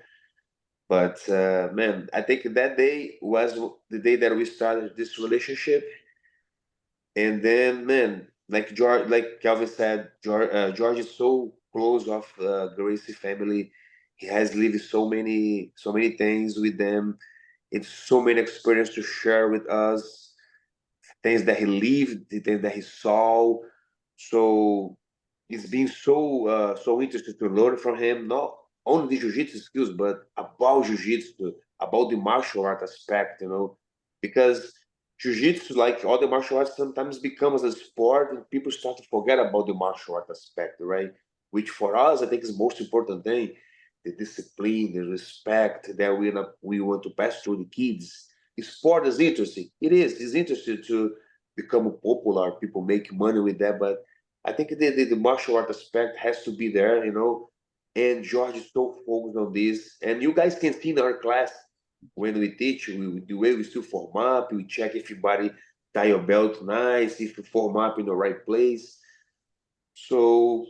But man, I think that day was the day that we started this relationship. And then, man, like George, like Kelvin said, George is so close of Gracie family. He has lived so many things with them. It's so many experience to share with us, things that he lived, the things that he saw. So it's been so interesting to learn from him, not only the jiu-jitsu skills, but about jiu-jitsu, about the martial art aspect, you know, because jiu-jitsu, like all the martial arts, sometimes becomes a sport and people start to forget about the martial art aspect, right? Which for us, I think is the most important thing, the discipline, the respect that we want to pass through the kids. Sport is interesting. It is. It's interesting to become popular. People make money with that, but I think the martial art aspect has to be there, you know. And George is so focused on this. And you guys can see in our class when we teach, the way we still form up, we check if everybody tie your belt nice, if you form up in the right place. So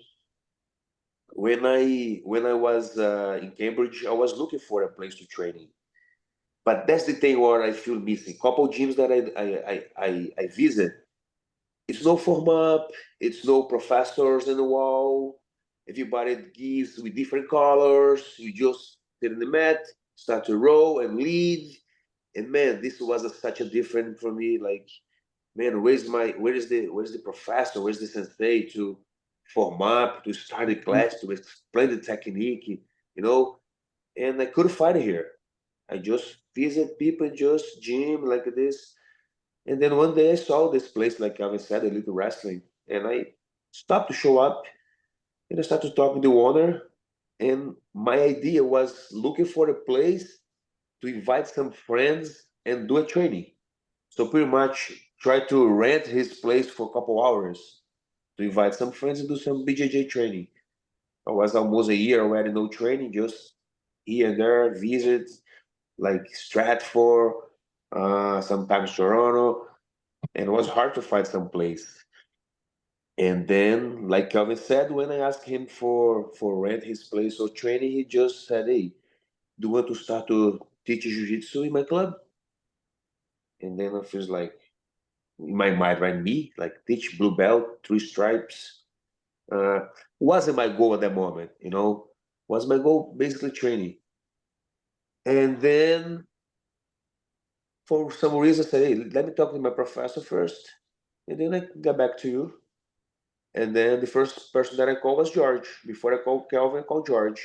when I was in Cambridge, I was looking for a place to train in. But that's the thing where I feel missing. Couple gyms that I visit, it's no form up, it's no professors in the wall. Everybody gives with different colors. You just sit in the mat, start to row and lead. And man, this was such a different for me. Like, man, where's the professor? Where's the sensei to form up, to start the class, to explain the technique, you know? And I couldn't find it here. I just visit people, just gym like this. And then one day I saw this place, like Kelvin said, a little wrestling. And I stopped to show up and I started to talk with the owner. And my idea was looking for a place to invite some friends and do a training. So pretty much try to rent his place for a couple hours to invite some friends and do some BJJ training. I was almost a year already, no training, just here and there, visit like Stratford, sometimes Toronto, and it was hard to find some place. And then, like Kelvin said, when I asked him for rent his place or training, he just said, "Hey, do you want to start to teach jiu-jitsu in my club?" And then I feel like in my mind, right, me like teach blue belt, 3 stripes. Wasn't my goal at that moment, Was my goal basically training. And then for some reason I said, "Hey, let me talk to my professor first, and then I can get back to you." And then the first person that I called was George. Before I called Kelvin, I called George.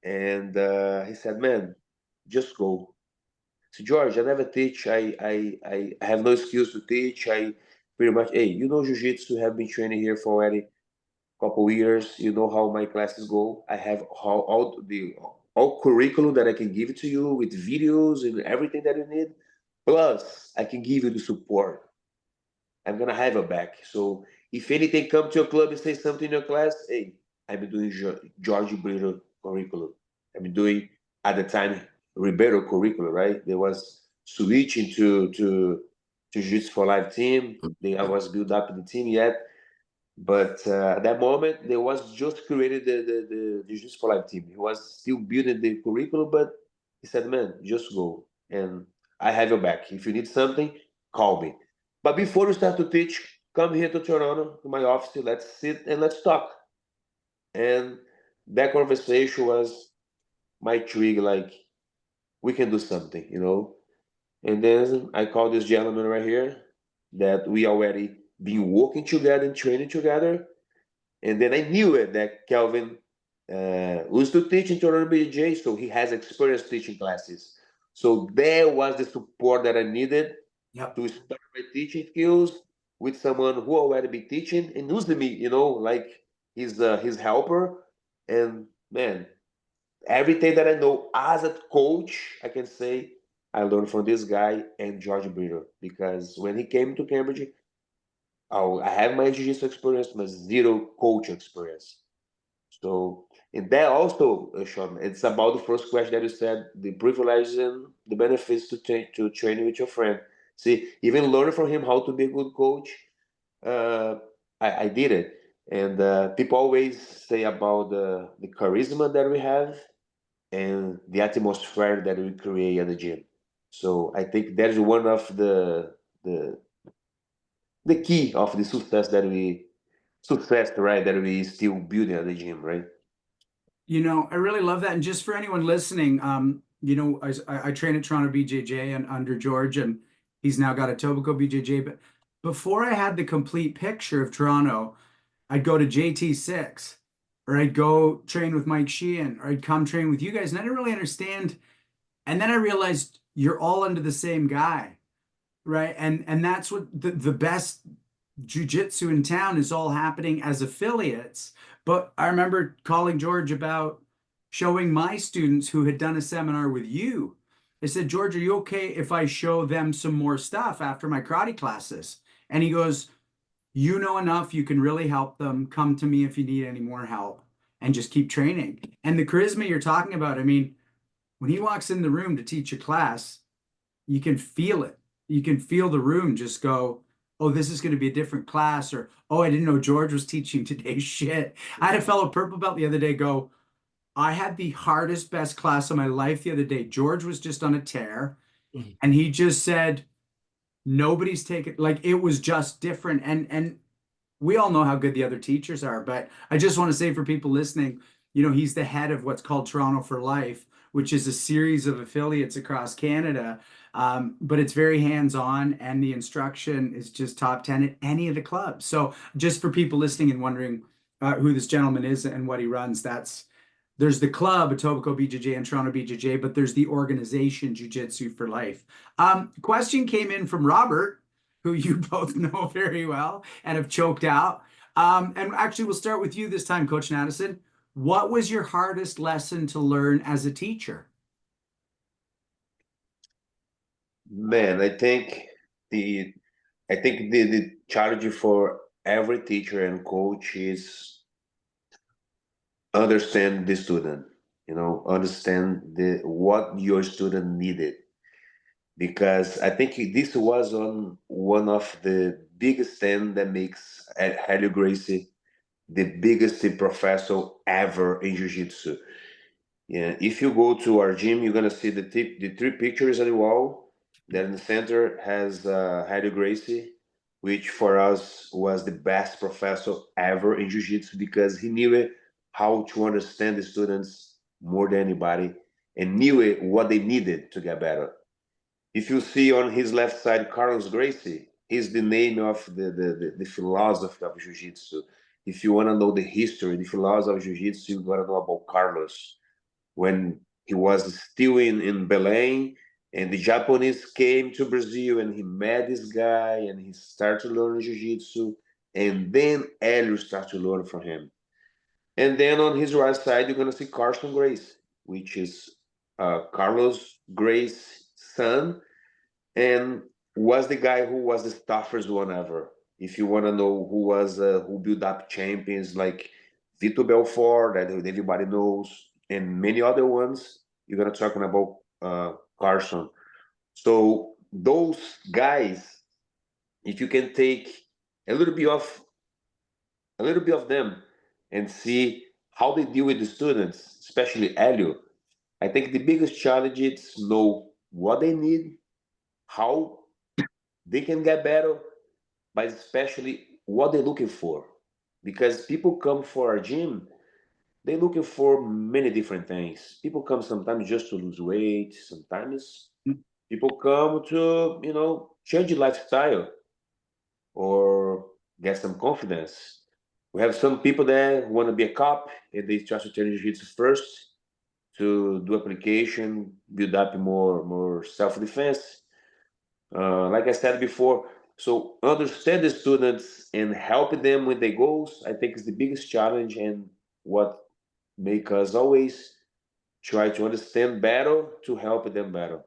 And he said, "Man, just go." So George, I never teach. I have no skills to teach. I pretty much, hey, Jiu-Jitsu, have been training here for already a couple years. You know how my classes go. I have all curriculum that I can give to you with videos and everything that you need. Plus, I can give you the support. I'm gonna have a back. So if anything come to your club and say something in your class, hey, I've been doing Jorge Britto curriculum. I've been doing at the time Ribeiro curriculum, right? There was switching to Jiu-Jitsu for Life team. I was built up in the team yet. But at that moment, there was just created the Jiu-Jitsu for Life team. He was still building the curriculum, but he said, "Man, just go. And I have your back. If you need something, call me. But before you start to teach, come here to Toronto, to my office. Let's sit and let's talk." And that conversation was my trigger, like, we can do something. And then I called this gentleman right here that we already been working together and training together. And then I knew it that Kelvin used to teach in Toronto BJJ, so he has experience teaching classes. So there was the support that I needed to start my teaching skills with someone who already been teaching and using me, like his helper. And man, everything that I know as a coach, I can say I learned from this guy and George Breeder, because when he came to Cambridge, I have my jiu-jitsu experience, but zero coach experience. So, and that also, Sean, it's about the first question that you said, the privilege and the benefits to training with your friend. See, even learning from him how to be a good coach, uh, I did it. And people always say about the charisma that we have and the atmosphere that we create at the gym. So I think that is one of the the key of the success, right, that we still building at the gym, right? I really love that. And just for anyone listening, I train at Toronto BJJ and under George, and he's now got a Tobico BJJ. But before I had the complete picture of Toronto, I'd go to JT6, or I'd go train with Mike Sheehan, or I'd come train with you guys. And I didn't really understand. And then I realized you're all under the same guy, right? And that's what the best jiu-jitsu in town is all happening as affiliates. But I remember calling George about showing my students who had done a seminar with you. I said, "George, are you okay if I show them some more stuff after my karate classes?" And he goes, "You know enough, you can really help them. Come to me if you need any more help, and just keep training." And the charisma you're talking about, I mean, when he walks in the room to teach a class, you can feel it. you can feel the room just go, oh, this is going to be a different class, or oh, I didn't know George was teaching today. Shit. I had a fellow purple belt the other day go, I had the hardest, best class of my life the other day. George was just on a tear, and he just said, nobody's taken, like, it was just different. And we all know how good the other teachers are, but I just want to say for people listening, he's the head of what's called Toronto for Life, which is a series of affiliates across Canada. But it's very hands-on, and the instruction is just top 10 at any of the clubs. So just for people listening and wondering who this gentleman is and what he runs, there's the club, Etobicoke BJJ and Toronto BJJ, but there's the organization Jiu-Jitsu for Life. Question came in from Robert, who you both know very well and have choked out. And actually, we'll start with you this time, Coach Nadisson. What was your hardest lesson to learn as a teacher? Man, the challenge for every teacher and coach is understand the student, understand what your student needed. Because I think this was on one of the biggest thing that makes Helio Gracie the biggest professor ever in Jiu-Jitsu. Yeah, if you go to our gym, you're gonna see the three pictures on the wall. That in the center has Helio Gracie, which for us was the best professor ever in Jiu-Jitsu because he knew it, how to understand the students more than anybody, and knew it, what they needed to get better. If you see on his left side, Carlos Gracie, he's the name of the philosophy of Jiu-Jitsu. If you want to know the history, the philosophy of Jiu-Jitsu, you got to know about Carlos. When he was still in Belém, and the Japanese came to Brazil, and he met this guy, and he started to learn Jiu-Jitsu, and then Helio started to learn from him. And then on his right side, you're going to see Carson Grace, which is Carlos Grace's son, and was the guy who was the toughest one ever. If you want to know who built up champions like Vitor Belfort, that everybody knows, and many other ones, you're gonna talking about Carson. So those guys, if you can take a little bit of them and see how they deal with the students, especially Helio, I think the biggest challenge is know what they need, how they can get better, but especially what they're looking for. Because people come for our gym, they're looking for many different things. People come sometimes just to lose weight, sometimes people come to, change lifestyle or get some confidence. We have some people that want to be a cop and they try to turn jiu-jitsu first to do application, build up more self-defense. Like I said before, so understand the students and help them with their goals, I think is the biggest challenge and what make us always try to understand better to help them better.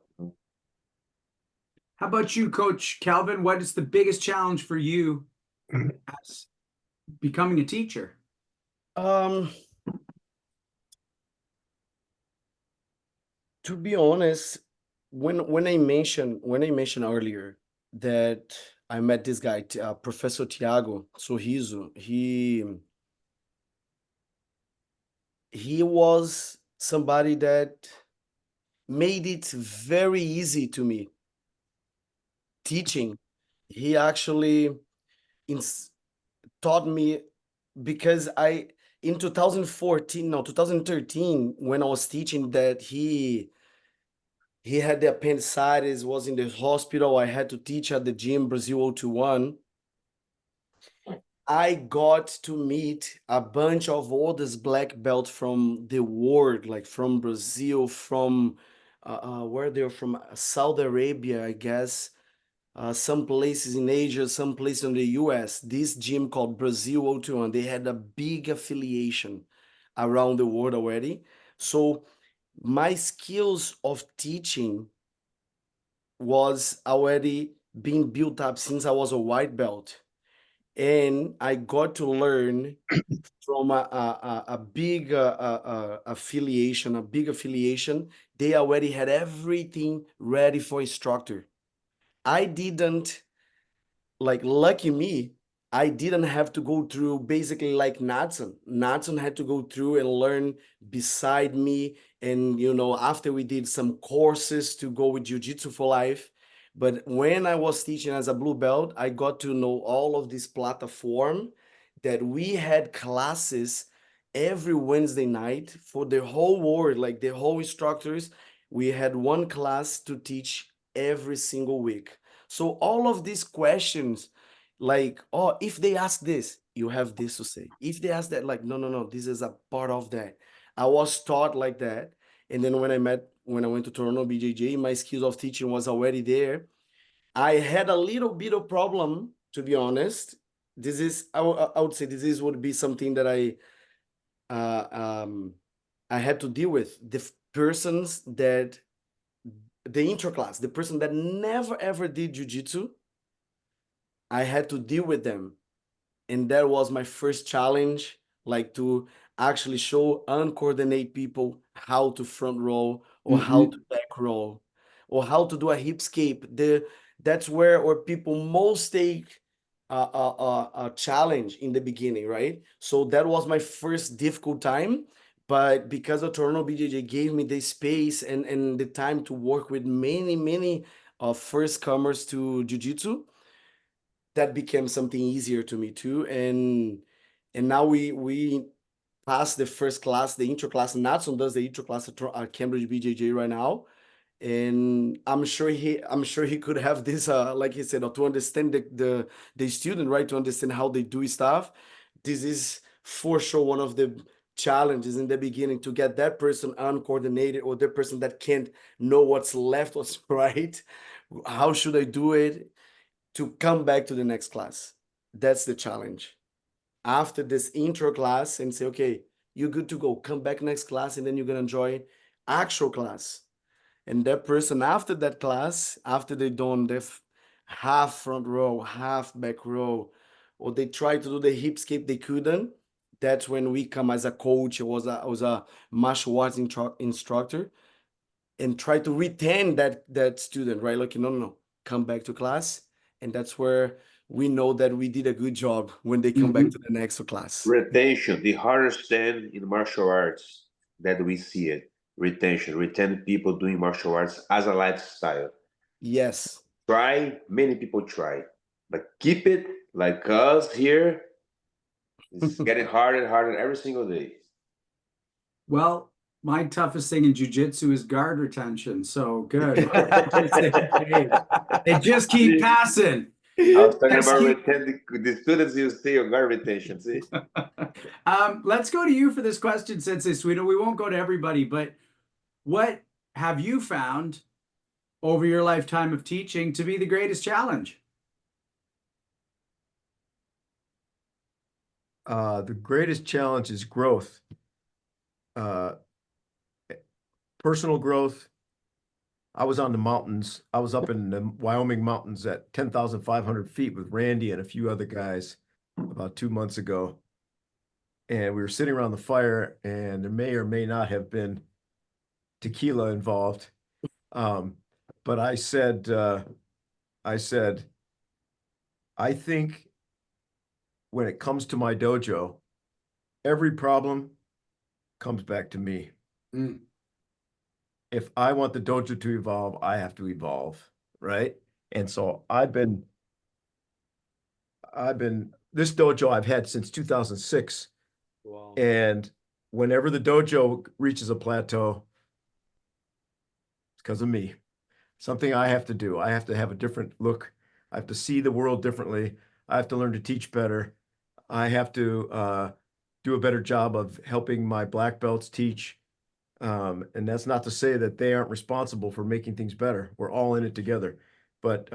How about you, Coach Kelvin? What is the biggest challenge for you as becoming a teacher? To be honest, when I mentioned earlier that I met this guy, Professor Tiago Sorriso, he was somebody that made it very easy to me teaching. He actually taught me because in 2013, when I was teaching, that he had the appendicitis, was in the hospital. I had to teach at the gym, Brazil 021. I got to meet a bunch of oldest black belts from the world, like from Brazil, from where they're from, Saudi Arabia, I guess, some places in Asia, some places in the US. This gym called Brazil 021, they had a big affiliation around the world already. So my skills of teaching was already being built up since I was a white belt. And I got to learn from a big affiliation. They already had everything ready for instructor. I didn't, like, lucky me, I didn't have to go through basically like Nadisson. Nadisson had to go through and learn beside me. And, you know, after we did some courses to go with Jiu-Jitsu for life. But when I was teaching as a blue belt, I got to know all of this platform that we had classes every Wednesday night for the whole world, like the whole instructors. We had one class to teach every single week. So all of these questions, like, oh, if they ask this, you have this to say. If they ask that, like, no, no, no, this is a part of that. I was taught like that. And then when I went to Toronto BJJ, my skills of teaching was already there. I had a little bit of problem, to be honest. This is, I would say this is would be something that I had to deal with. The persons that, the intro class, the person that never ever did jiu-jitsu, I had to deal with them. And that was my first challenge, like to actually show uncoordinated people how to front roll or how to back roll or how to do a hip escape. That's where people most take a challenge in the beginning, right? So that was my first difficult time. But because of Toronto BJJ gave me the space and the time to work with many first comers to jiu-jitsu, that became something easier to me too. And now we passed the first class, the intro class. Nadisson does the intro class at Cambridge BJJ right now. And I'm sure he could have this like he said, to understand the student, right? To understand how they do stuff. This is for sure one of the challenges in the beginning, to get that person uncoordinated, or the person that can't know what's left, what's right. How should I do it to come back to the next class? That's the challenge. After this intro class and say, okay, you're good to go, come back next class, and then you're gonna enjoy actual class. And that person after that class, after they done the half front row, half back row, or they try to do the hip escape, they couldn't. That's when we come as a coach. I was a martial arts instructor, and try to retain that student, right? Like, no, no, no, come back to class. And that's where we know that we did a good job when they come back to the next class. Retention, the hardest thing in martial arts that we see it. Retain people doing martial arts as a lifestyle. Yes. Many people try, but keep it like us here. It's getting harder and harder every single day. Well, my toughest thing in jiu-jitsu is guard retention. So good. They just keep passing. I was talking about retention. The students you see on guard retention. See. Let's go to you for this question, Sensei Suino. We won't go to everybody, but what have you found over your lifetime of teaching to be the greatest challenge? The greatest challenge is growth. Personal growth. I was on the mountains. I was up in the Wyoming mountains at 10,500 feet with Randy and a few other guys about 2 months ago. And we were sitting around the fire, and there may or may not have been tequila involved. But I said, I think when it comes to my dojo, every problem comes back to me. If I want the dojo to evolve, I have to evolve, right? And so I've been this dojo I've had since 2006. Wow. And whenever the dojo reaches a plateau, it's because of me. Something I have to do. I have to have a different look. I have to see the world differently. I have to learn to teach better. I have to do a better job of helping my black belts teach. And that's not to say that they aren't responsible for making things better. We're all in it together. But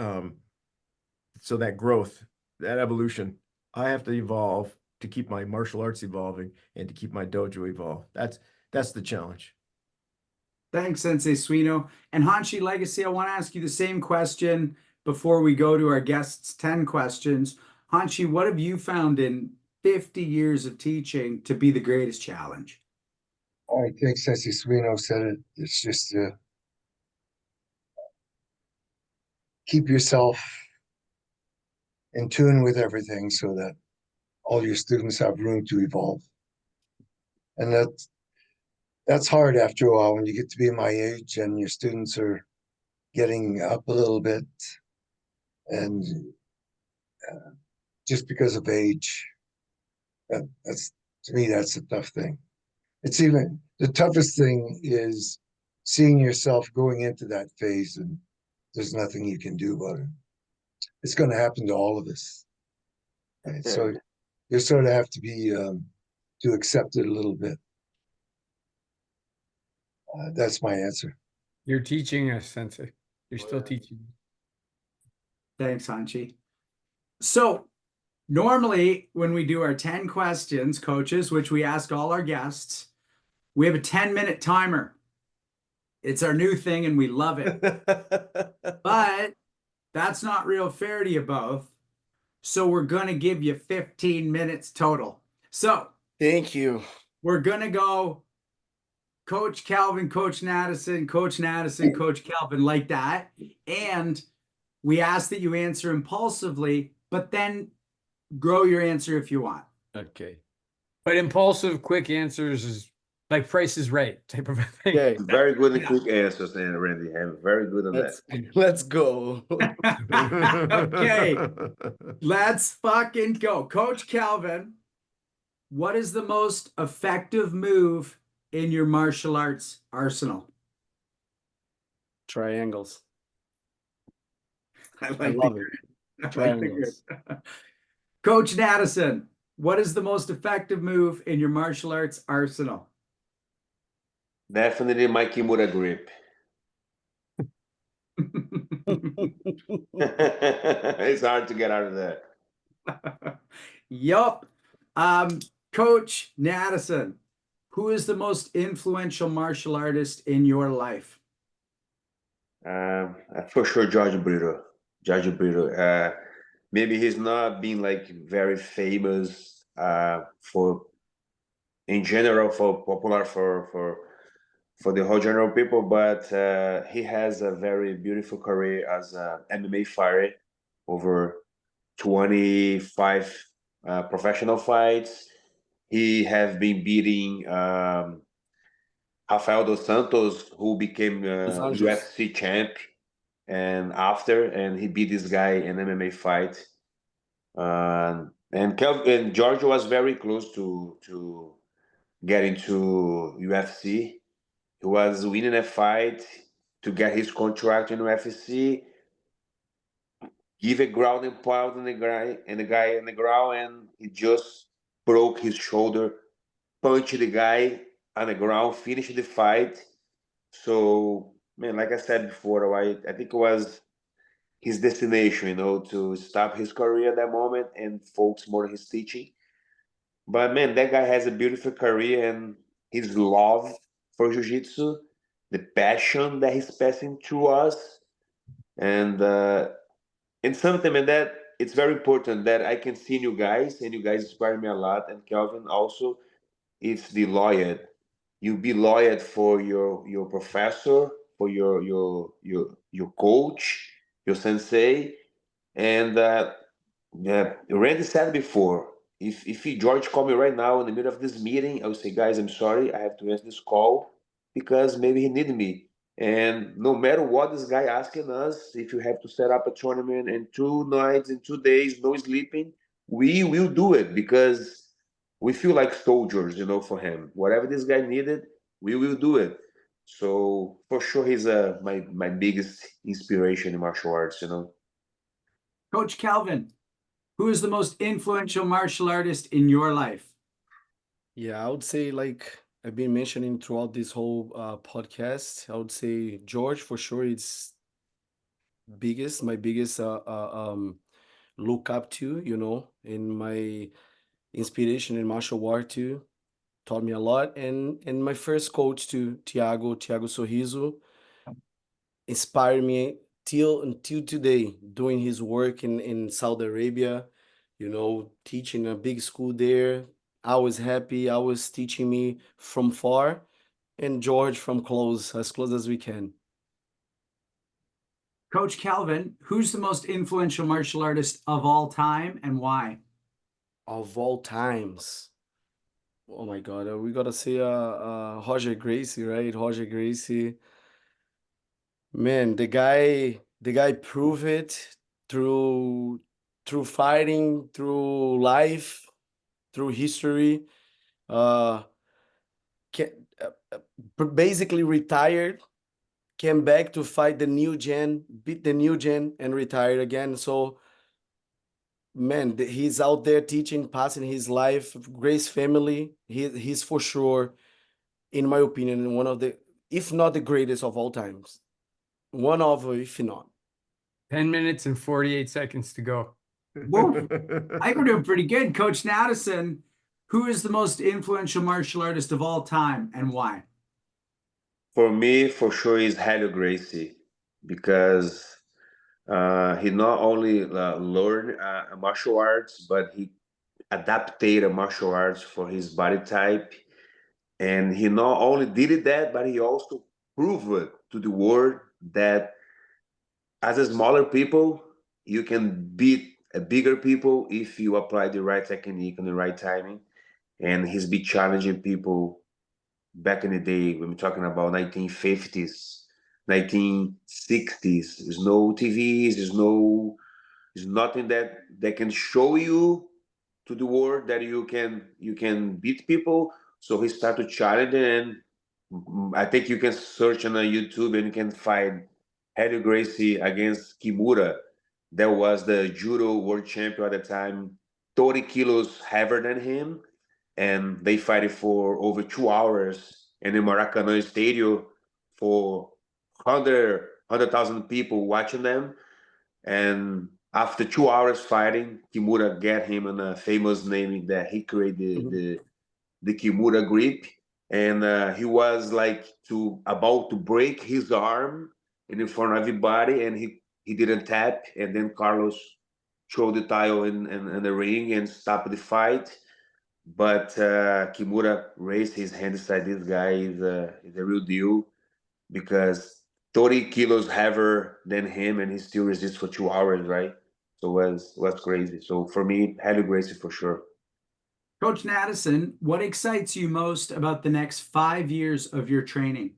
so that growth, that evolution, I have to evolve to keep my martial arts evolving and to keep my dojo evolve. That's the challenge. Thanks, Sensei Suino. And Hanshi Legacy, I want to ask you the same question before we go to our guests' 10 questions. Hanshi, what have you found in 50 years of teaching to be the greatest challenge? I think Sensei Suino said it. It's just keep yourself in tune with everything so that all your students have room to evolve. And that's hard after a while when you get to be my age and your students are getting up a little bit, and just because of age, that's to me that's a tough thing. It's even the toughest thing is seeing yourself going into that phase and there's nothing you can do about it. It's going to happen to all of us, right? Yeah. So you sort of have to be to accept it a little bit. That's my answer. You're teaching us, Sensei. You're Oh, still yeah. teaching. Thanks, Hanchi. So normally when we do our 10 questions, coaches, which we ask all our guests, we have a 10-minute timer. It's our new thing and we love it. But that's not real fair to you both. So we're going to give you 15 minutes total. So Thank you. we're going to go Coach Kelvin, Coach Nadisson, Coach Nadisson, Coach Kelvin, like that. And we ask that you answer impulsively, but then grow your answer if you want. Okay. But impulsive, quick answers is like Price is Right type of a thing. Okay. Very good and quick answers, and Randy. I'm very good on that. Let's go. Okay, let's fucking go. Coach Kelvin, what is the most effective move in your martial arts arsenal? Triangles. I I love it. I like the Triangles. grid. Coach Nadisson, what is the most effective move in your martial arts arsenal? Definitely my Kimura grip. It's hard to get out of that. Yup. Coach Nadisson, who is the most influential martial artist in your life? For sure, Jorge Britto. Jorge Britto. Maybe he's not been like very famous for in general, for popular for the whole general people, but he has a very beautiful career as a MMA fighter, over 25 professional fights. He have been beating Rafael dos Santos, who became Santos. UFC champ, and he beat this guy in MMA fight. And George was very close to get into UFC. He was winning a fight to get his contract in UFC. Give a ground and pound on the guy on the ground, and he just broke his shoulder, punched the guy on the ground, finished the fight. So, man, like I said before, I think it was his destination, to stop his career at that moment and focus more on his teaching. But man, that guy has a beautiful career, and his love for jiu-jitsu, the passion that he's passing to us, and something, and that it's very important that I can see in you guys, and you guys inspire me a lot, and Kelvin also. It's the loyal. You be loyal for your professor, for your coach, your sensei, and yeah, Randy said before, if George called me right now in the middle of this meeting, I would say, guys, I'm sorry, I have to answer this call because maybe he needed me. And no matter what this guy asking us, if you have to set up a tournament in 2 nights, in 2 days, no sleeping, we will do it because we feel like soldiers, for him. Whatever this guy needed, we will do it. So for sure, he's my biggest inspiration in martial arts. Coach Kelvin, who is the most influential martial artist in your life? Yeah, I would say, like I've been mentioning throughout this whole podcast, I would say George for sure. It's my biggest look up to, in my inspiration in martial art too. Taught me a lot, and my first coach too, Thiago Sorriso, inspired me until today, doing his work in Saudi Arabia, teaching a big school there. I was happy. I was teaching me from far, and George from close, as close as we can. Coach Kelvin, who's the most influential martial artist of all time and why? Of all times. Oh my God, we gotta say Roger Gracie, right? Roger Gracie. Man, the guy proved it through fighting, through life, through history. Uh, basically retired, came back to fight the new gen, beat the new gen, and retired again. So, man, he's out there teaching, passing his life, Grace family. He's for sure, in my opinion, one of the, if not the greatest of all times. One of, if not. 10 minutes and 48 seconds to go. Whoa, I think we're doing pretty good. Coach Nadisson, who is the most influential martial artist of all time and why? For me, for sure, is Helio Gracie because he not only learned martial arts, but he adapted martial arts for his body type. And he not only did that, but he also proved to the world that as a smaller people, you can beat a bigger people if you apply the right technique and the right timing. And he's been challenging people back in the day when we're talking about 1950s, 1960s. There's no TVs, there's nothing that can show you to the world that you can beat people. So he started challenging, and I think you can search on YouTube and you can find Helio Gracie against Kimura. That was the judo world champion at the time, 30 kilos heavier than him, and they fight it for over 2 hours in the Maracanã Stadium for 100,000 people watching them. And after 2 hours fighting, Kimura get him in a famous name that he created the Kimura grip, and he was like about to break his arm in front of everybody, and he didn't tap, and then Carlos threw the tile in the ring and stopped the fight. But Kimura raised his hand and said, "This guy is a real deal because 30 kilos heavier than him, and he still resists for 2 hours, right?" So was crazy. So for me, Helio Gracie for sure. Coach Nadisson, what excites you most about the next 5 years of your training?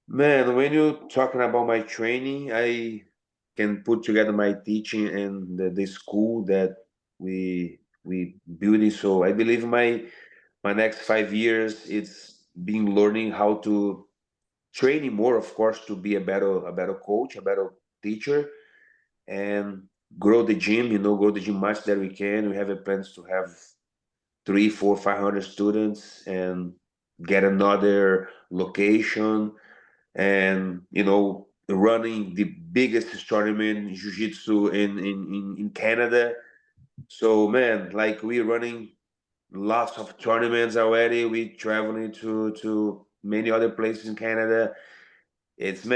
Man, when you're talking about my training, I can put together my teaching and the school that we building. So I believe my next 5 years it's been learning how to training more, of course, to be a better coach, a better teacher, and grow the gym. Grow the gym much that we can. We have a plans to have 3, 4, 500 students and get another location, and running the biggest tournament in jiu-jitsu in Canada. So man, like we're running lots of tournaments already. We traveling to many other places in Canada. It's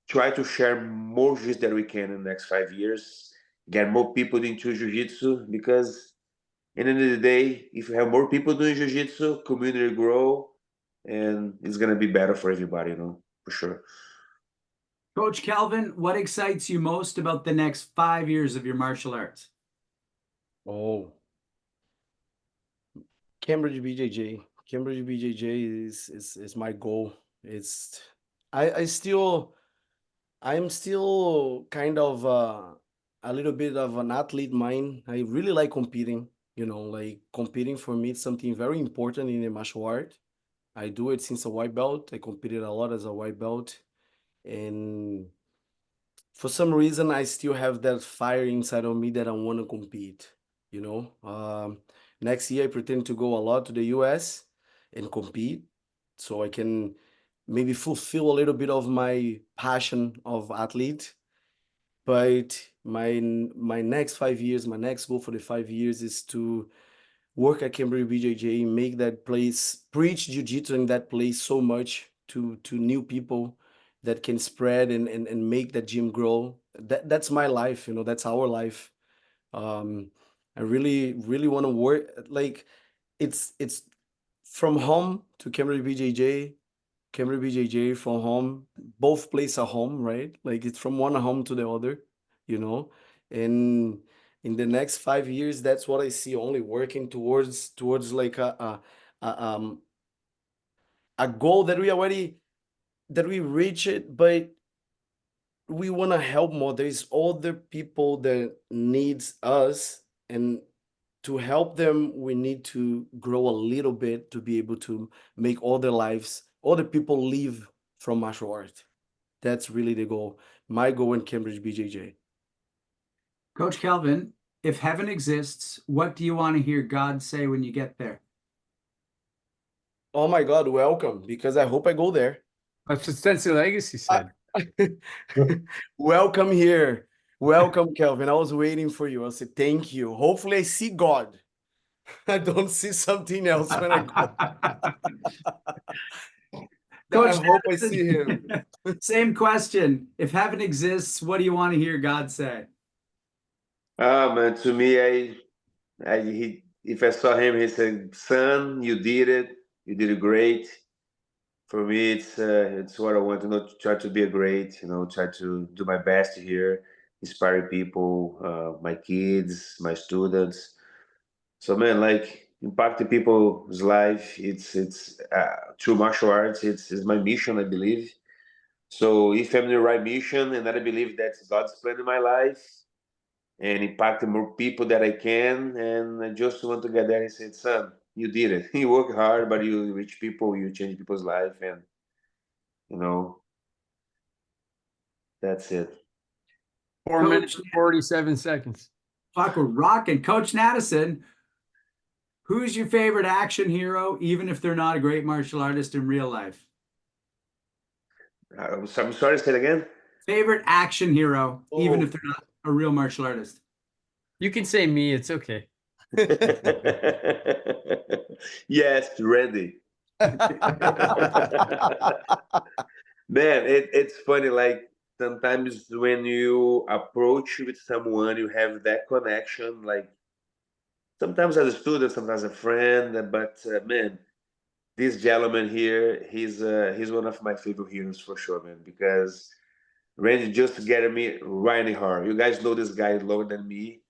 try to share more jiu that we can in the next 5 years, get more people into jiu-jitsu, because in the end of the day, if you have more people doing jiu-jitsu, community grow, and it's gonna be better for everybody, for sure. Coach Kelvin, what excites you most about the next 5 years of your martial arts? Oh, Cambridge BJJ. Cambridge BJJ is my goal. It's I'm still kind of a little bit of an athlete mind. I really like competing. Like competing for me is something very important in the martial art. I do it since a white belt. I competed a lot as a white belt, and for some reason I still have that fire inside of me that I want to compete. Next year I pretend to go a lot to the US and compete, so I can maybe fulfill a little bit of my passion of athlete. But my next 5 years, my next goal for the 5 years is to work at Cambridge BJJ, make that place, preach jiu-jitsu in that place so much to new people that can spread and make that gym grow. That's my life, that's our life. I really, really want to work, like it's from home to Cambridge BJJ, Cambridge BJJ from home. Both places are home, right? Like it's from one home to the other, you know. And in the next 5 years, that's what I see. Only working towards like a a goal that we reach it, but we want to help more. There's other people that needs us, and to help them, we need to grow a little bit to be able to make other people live from martial art. That's really the goal. My goal in Cambridge BJJ. Coach Kelvin, if heaven exists, what do you want to hear God say when you get there? Oh my God, welcome, because I hope I go there. That's what Sensei Legacy said. Welcome here. Welcome, Kelvin. I was waiting for you. I said, thank you. Hopefully I see God. I don't see something else when I go. Coach I hope I Madison, see him. same question. If heaven exists, what do you want to hear God say? Man, to me, if I saw him, he said, "Son, you did it. You did it great." For me, it's what I want to know. Try to be a great, try to do my best here, inspire people, my kids, my students. So, man, like impacting people's life. It's through martial arts. It's my mission, I believe. So, if I'm in the right mission, and that I believe that's God's plan in my life, and impact more people that I can. And I just want to get there and say, "Son, you did it. You work hard, but you reach people, you change people's life, and you know that's it." 4 minutes and 47 seconds. Fuck, we're rocking. Coach Nadisson, who's your favorite action hero, even if they're not a great martial artist in real life? I'm sorry, say it again. Favorite action hero, even Oh. if they're not a real martial artist. You can say me, it's okay. Yes, Randy. Man, it's funny. Like sometimes when you approach with someone, you have that connection. Like sometimes as a student, sometimes a friend. But man, this gentleman here, he's one of my favorite heroes for sure, man. Because Randy just getting me right in the heart. You guys know this guy longer than me.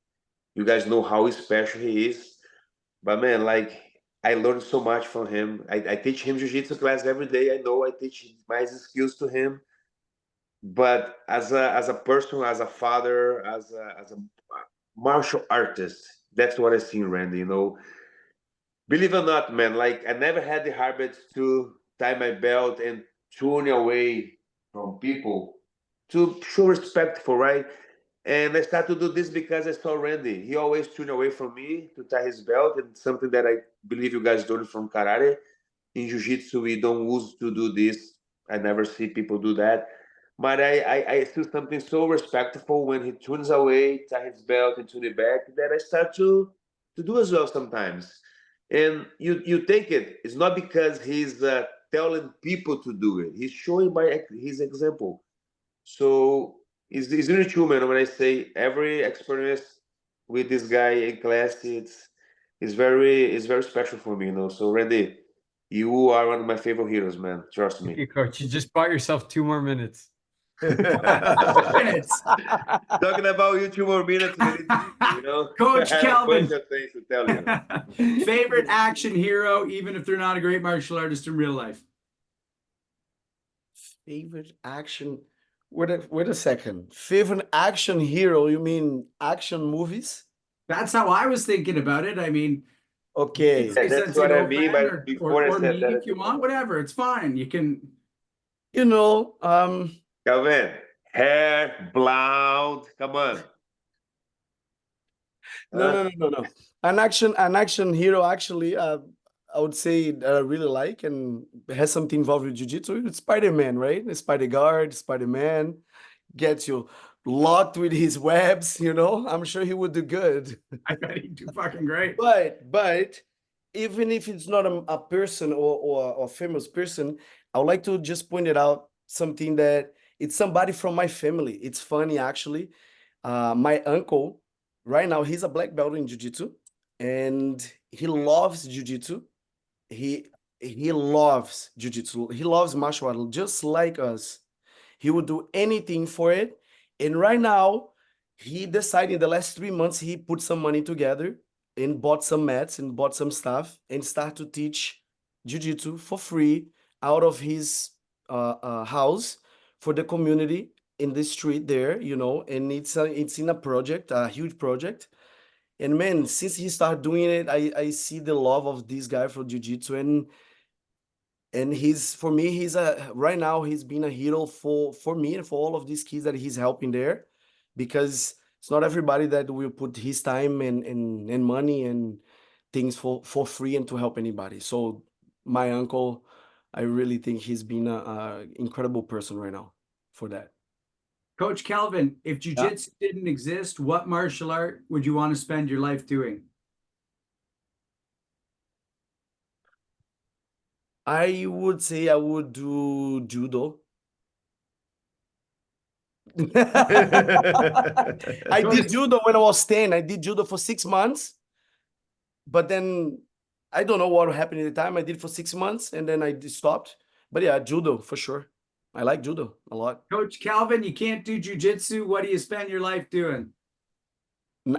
You guys know how special he is. But man, like I learned so much from him. I teach him jiu-jitsu class every day. I know I teach my skills to him. But as a person, as a father, as a martial artist, that's what I see in Randy. Believe it or not, man, like I never had the habit to tie my belt and turn away from people to show respect for, right? And I started to do this because I saw Randy. He always turned away from me to tie his belt, and something that I believe you guys learned from karate. In jiu-jitsu, we don't used to do this. I never see people do that. But I see something so respectful when he turns away, tie his belt, and turn it back that I start to do as well sometimes. And you take it. It's not because he's telling people to do it. He's showing by his example. So it's really true, man. When I say every experience with this guy in class, it's very special for me. So Randy, you are one of my favorite heroes, man. Trust me. Okay, coach, you just bought yourself 2 more minutes. Minutes. Talking about you 2 more minutes, Coach I have Kelvin. a bunch of things to tell you. Favorite action hero, even if they're not a great martial artist in real life. Favorite action. Wait a second. Favorite action hero? You mean action movies? That's how I was thinking about it. I mean, Okay. Yeah, that's what I mean, but before I or said me that, if you want, whatever. It's fine. You can. Kelvin, hair, blonde, come on. No. An action hero, actually, I would say that I really like and has something involved with jiu-jitsu. It's Spider-Man, right? The Spider-Guard, Spider-Man gets you locked with his webs, I'm sure he would do good. I bet he'd do fucking great. But even if it's not a person or a famous person, I would like to just point it out something that it's somebody from my family. It's funny, actually. My uncle, right now, he's a black belt in jiu-jitsu, and he loves jiu-jitsu. He he loves jiu-jitsu. He loves martial art just like us. He would do anything for it. And right now, he decided in the last 3 months, he put some money together and bought some mats and bought some stuff and start to teach jiu-jitsu for free out of his house for the community in the street there, you know, and it's in a project, a huge project. And man, since he started doing it, I see the love of this guy for jiu-jitsu, and he's, for me, he's right now he's been a hero for me and for all of these kids that he's helping there, because it's not everybody that will put his time and money and things for free and to help anybody. So my uncle, I really think he's been a incredible person right now for that. Coach Kelvin, if Yeah. jiu-jitsu didn't exist, what martial art would you want to spend your life doing? I would say I would do judo. I did judo when I was 10. I did judo for 6 months, but then I don't know what happened at the time. I did for 6 months and then I stopped. But yeah, judo for sure. I like judo a lot. Coach Kelvin, you can't do jiu-jitsu. What do you spend your life doing?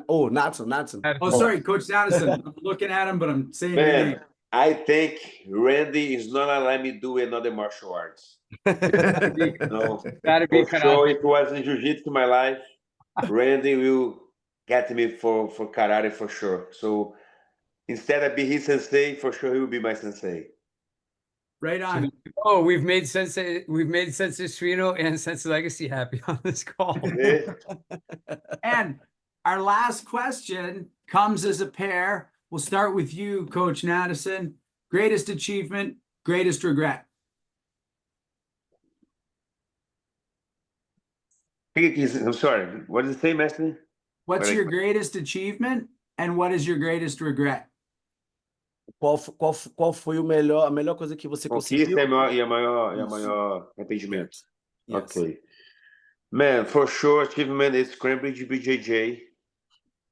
Oh, Nadisson. Oh, sorry, Coach Nadisson. I'm looking at him, but I'm saying your name. Man, I think Randy is not allowing me to do another martial arts. No, That'd be for kind sure. of If it was in jiu-jitsu my life, Randy will get me for karate for sure. So instead of be his sensei, for sure he will be my sensei. Right on. oh, we've made Sensei Espirito and Sensei Legacy happy on this call. Okay? And our last question comes as a pair. We'll start with you, Coach Nadisson. Greatest achievement, greatest regret. I'm sorry. What did you say, Master? What's Right. your greatest achievement and what is your greatest regret? Qual foi a melhor coisa que você Conquista conseguiu? e a Isso. maior arrependimento. Yes. Okay. Man, for sure, achievement is Cambridge BJJ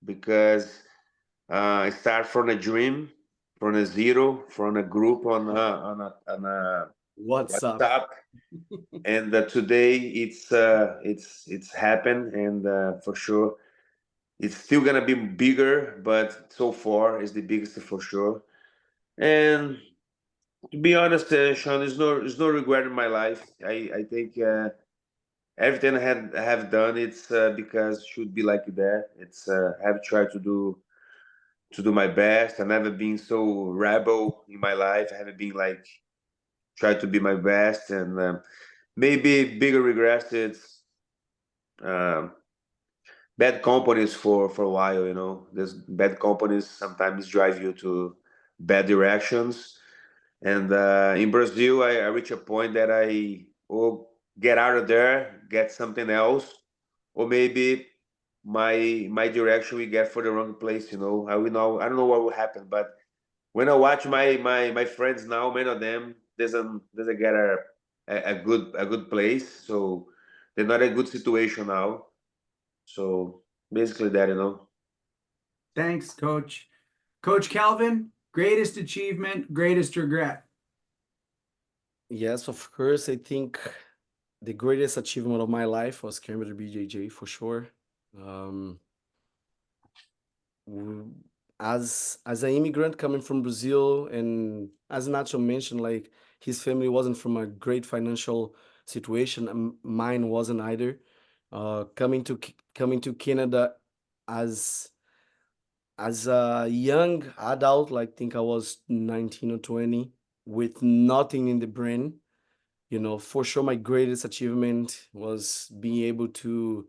because I start from a dream, from a zero, from a group on a What's up? WhatsApp, and today it's happened, and for sure it's still gonna be bigger, but so far it's the biggest for sure. And to be honest, Sean, there's no regret in my life. I think everything I have done, it's because it should be like that. It's I have tried to do my best. I've never been so rebel in my life. I haven't been like try to be my best, and maybe bigger regrets. It's um, bad companies for a while. You know, there's bad companies sometimes drive you to bad directions. And in Brazil, I reach a point that I will get out of there, get something else, or maybe my direction we get for the wrong place. You know, I will know. I don't know what will happen, but when I watch my friends now, many of them doesn't get a good place, so they're not a good situation now. So basically that, you know. Thanks, Coach. Coach Kelvin, greatest achievement, greatest regret. Yes, of course. I think the greatest achievement of my life was Cambridge BJJ for sure. As an immigrant coming from Brazil, and as Nacho mentioned, like his family wasn't from a great financial situation, and mine wasn't either. Coming to Canada as a young adult, like think I was 19 or 20, with nothing in the brain. You know, for sure, my greatest achievement was being able to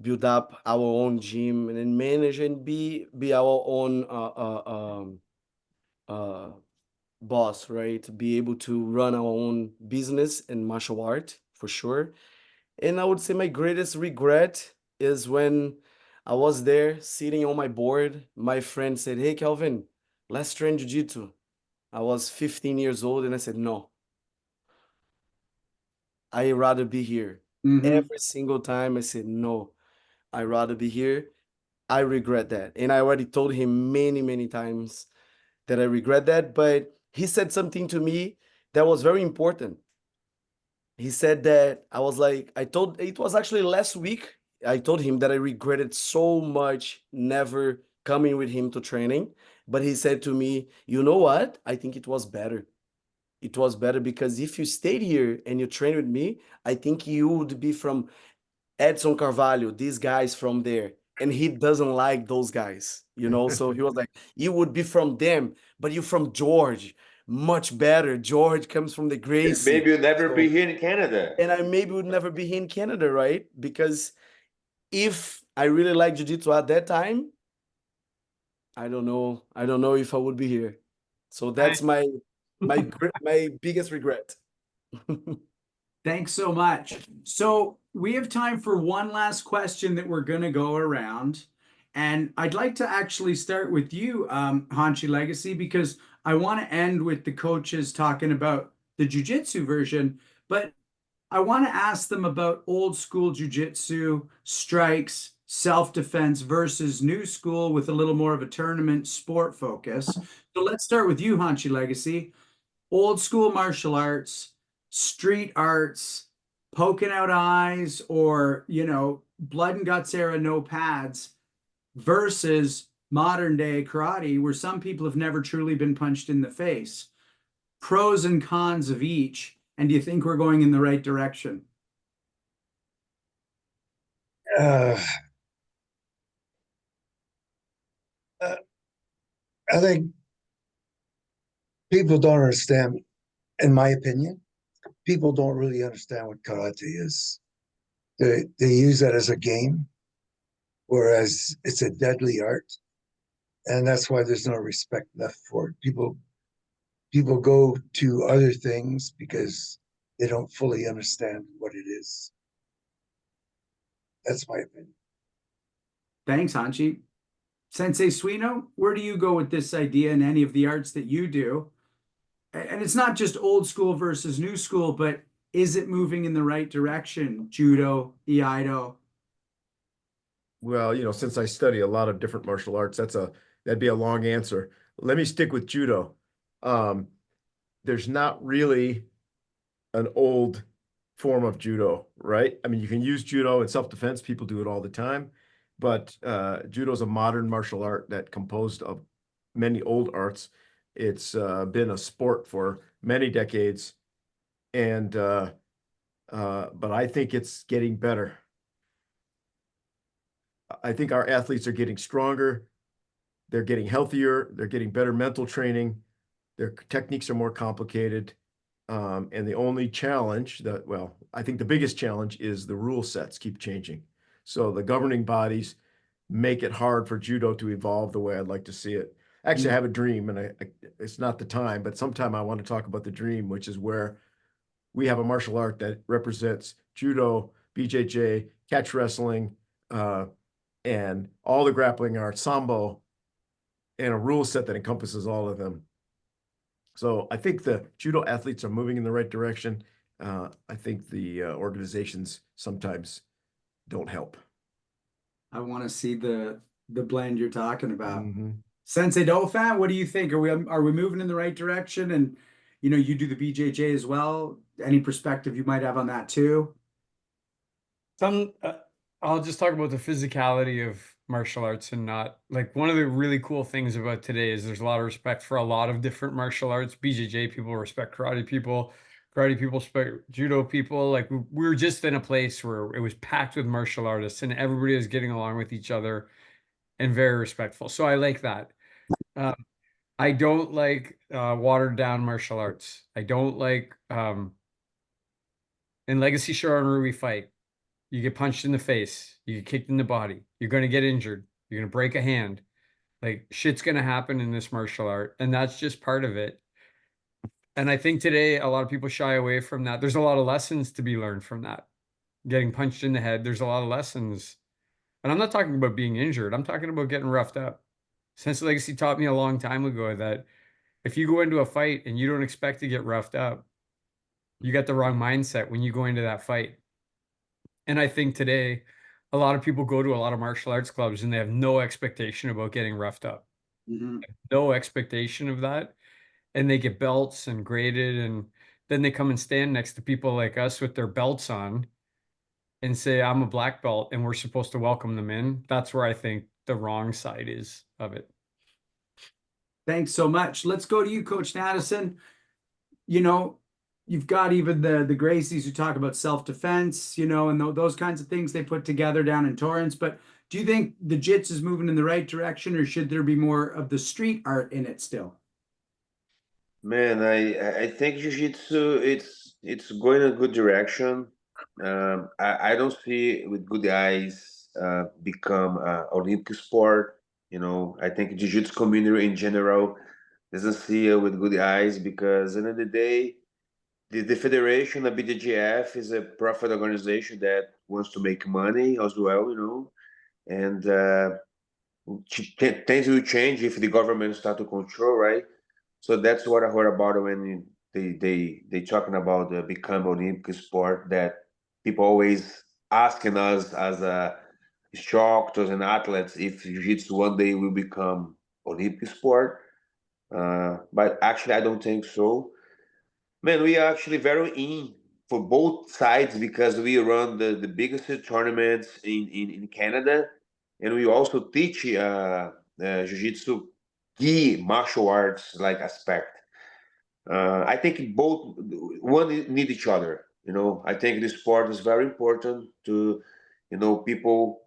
build up our own gym and then manage and be our own boss, right? To be able to run our own business and martial art for sure. And I would say my greatest regret is when I was there sitting on my board. My friend said, "Hey, Kelvin, let's train jiu-jitsu." I was 15 years old and I said, "No, I'd rather be here." Every single time I said, "No, I'd rather be here." I regret that. And I already told him many, many times that I regret that. But he said something to me that was very important. He said that I was like, it was actually last week. I told him that I regretted so much never coming with him to training. But he said to me, you know what? I think it was better. It was better because if you stayed here and you train with me, I think you would be from Edson Carvalho, these guys from there. And he doesn't like those guys, you know? So he was like, you would be from them, but you from George, much better. George comes from the Gracie. Maybe you'll never be So- here in Canada. and I maybe would never be here in Canada, right? Because if I really like jiu-jitsu at that time, I don't know. I don't know if I would be here. So that's my biggest regret. Thanks so much. So we have time for one last question that we're going to go around. And I'd like to actually start with you, Hanshi Legacy, because I want to end with the coaches talking about the jiu-jitsu version, but I want to ask them about old school jiu-jitsu, strikes, self-defense versus new school with a little more of a tournament sport focus. So let's start with you, Hanshi Legacy. Old school martial arts, street arts, poking out eyes, or, blood and guts era, no pads, versus modern day karate, where some people have never truly been punched in the face. Pros and cons of each. And do you think we're going in the right direction? I think people don't understand, in my opinion, people don't really understand what karate is. They use that as a game, whereas it's a deadly art, and that's why there's no respect left for it. People go to other things because they don't fully understand what it is. That's my opinion. Thanks, Hanshi. Sensei Suino, where do you go with this idea in any of the arts that you do? And it's not just old school versus new school, but is it moving in the right direction? Judo, Iaido? Well, since I study a lot of different martial arts, that'd be a long answer. Let me stick with judo. There's not really an old form of judo, right? I mean, you can use judo in self-defense. People do it all the time, but judo is a modern martial art that composed of many old arts. It's been a sport for many decades, and but I think it's getting better. I think our athletes are getting stronger. They're getting healthier. They're getting better mental training. Their techniques are more complicated. And the only challenge I think the biggest challenge is the rule sets keep changing. So the governing bodies make it hard for judo to evolve the way I'd like to see it. Actually, I have a dream, and it's not the time, but sometime I want to talk about the dream, which is where we have a martial art that represents judo, BJJ, catch wrestling, and all the grappling arts, sambo, and a rule set that encompasses all of them. So I think the judo athletes are moving in the right direction. I think the organizations sometimes don't help. I want to see the blend you're talking about. Mm-hmm. Sensei Dauphin, what do you think? Are we moving in the right direction? And you do the BJJ as well. Any perspective you might have on that too? I'll just talk about the physicality of martial arts, and not like, one of the really cool things about today is there's a lot of respect for a lot of different martial arts. BJJ people respect karate people respect judo people. Like, we were just in a place where it was packed with martial artists and everybody was getting along with each other and very respectful. So I like that. I don't like watered down martial arts. I don't like in Legacy Shorin we fight. You get punched in the face, you get kicked in the body, you're going to get injured, you're going to break a hand. Like, shit's going to happen in this martial art, and that's just part of it. And I think today a lot of people shy away from that. There's a lot of lessons to be learned from that. Getting punched in the head, there's a lot of lessons. And I'm not talking about being injured. I'm talking about getting roughed up. Sensei Legacy taught me a long time ago that if you go into a fight and you don't expect to get roughed up, you got the wrong mindset when you go into that fight. And I think today, a lot of people go to a lot of martial arts clubs and they have no expectation about getting roughed up. Mm-hmm. No expectation of that. and they get belts and graded, and then they come and stand next to people like us with their belts on and say, I'm a black belt, and we're supposed to welcome them in. That's where I think the wrong side is of it. Thanks so much. Let's go to you, Coach Nadisson. You know, you've got even the Gracies who talk about self-defense, you know, and those kinds of things they put together down in Torrance. But do you think the Jits is moving in the right direction, or should there be more of the street art in it still? Man, I think Jiu-Jitsu it's going in a good direction. I don't see it with good eyes become a Olympic sport. You know, I think Jiu-Jitsu community in general doesn't see it with good eyes because at the end of the day, the federation, the IBJJF, is a profit organization that wants to make money as well. You know, and things will change if the government start to control, right? So that's what I heard about when they talking about become Olympic sport, that people always asking us as instructors and athletes if jiu-jitsu one day will become Olympic sport. But actually, I don't think so. Man, we are actually very in for both sides because we run the biggest tournaments in Canada, and we also teach jiu-jitsu gi martial arts like aspect. I think both one need each other. You know, I think the sport is very important to, you know, people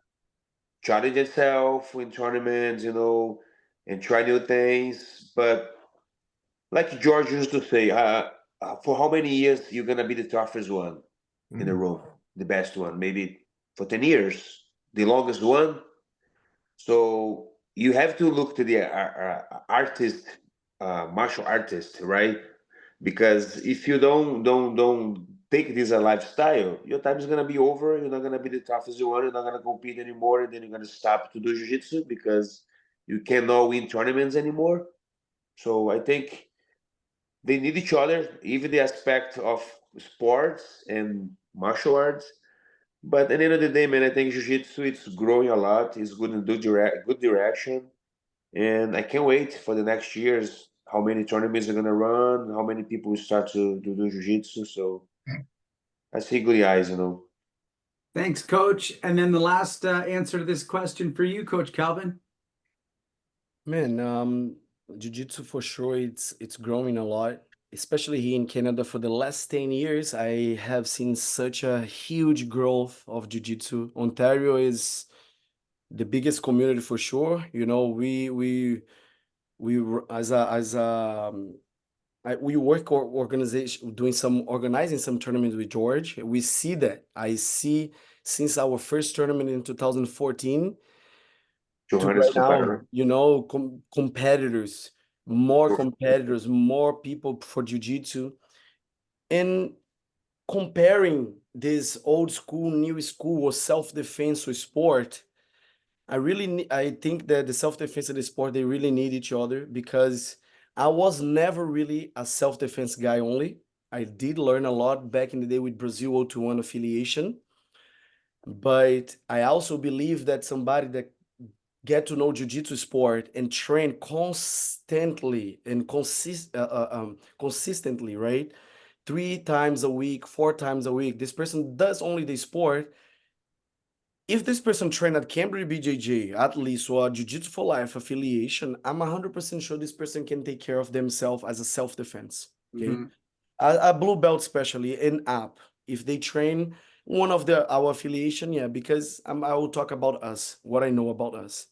challenge themselves in tournaments, you know, and try new things. But like George used to say, for how many years you're gonna be the toughest one in the room, the best one? Maybe for 10 years, the longest one. So you have to look to the artist, martial artist, right? Because if you don't take this a lifestyle, your time is gonna be over. You're not gonna be the toughest one. You're not gonna compete anymore, and then you're gonna stop to do jiu-jitsu because you cannot win tournaments anymore. So I think they need each other, even the aspect of sports and martial arts. But at the end of the day, man, I think jiu-jitsu it's growing a lot. It's good in good direction, and I can't wait for the next years. How many tournaments are gonna run? How many people start to do jiu-jitsu? So I see good eyes, you know. Thanks, Coach. And then the last answer to this question for you, Coach Kelvin. Man, jiu-jitsu for sure, it's growing a lot, especially here in Canada. For the last 10 years, I have seen such a huge growth of jiu-jitsu. Ontario is the biggest community for sure. You know, we we work organization doing some organizing some tournaments with George. We see that. I see since our first tournament in 2014 to Johannes right now, competitor. you know, competitors, more people for jiu-jitsu, and comparing this old school, new school, or self-defense or sport. I think that the self-defense and the sport, they really need each other, because I was never really a self-defense guy only. I did learn a lot back in the day with Brazil 021 affiliation. But I also believe that somebody that get to know jiu-jitsu sport and train constantly and consistently, right? 3 times a week, 4 times a week. This person does only the sport. If this person trained at Cambridge BJJ, at least, or Jiu-Jitsu for Life affiliation, I'm 100% sure this person can take care of themselves as a self-defense. Okay, a blue belt, especially an app. If they train one of our affiliation, yeah, because I will talk about us, what I know about us.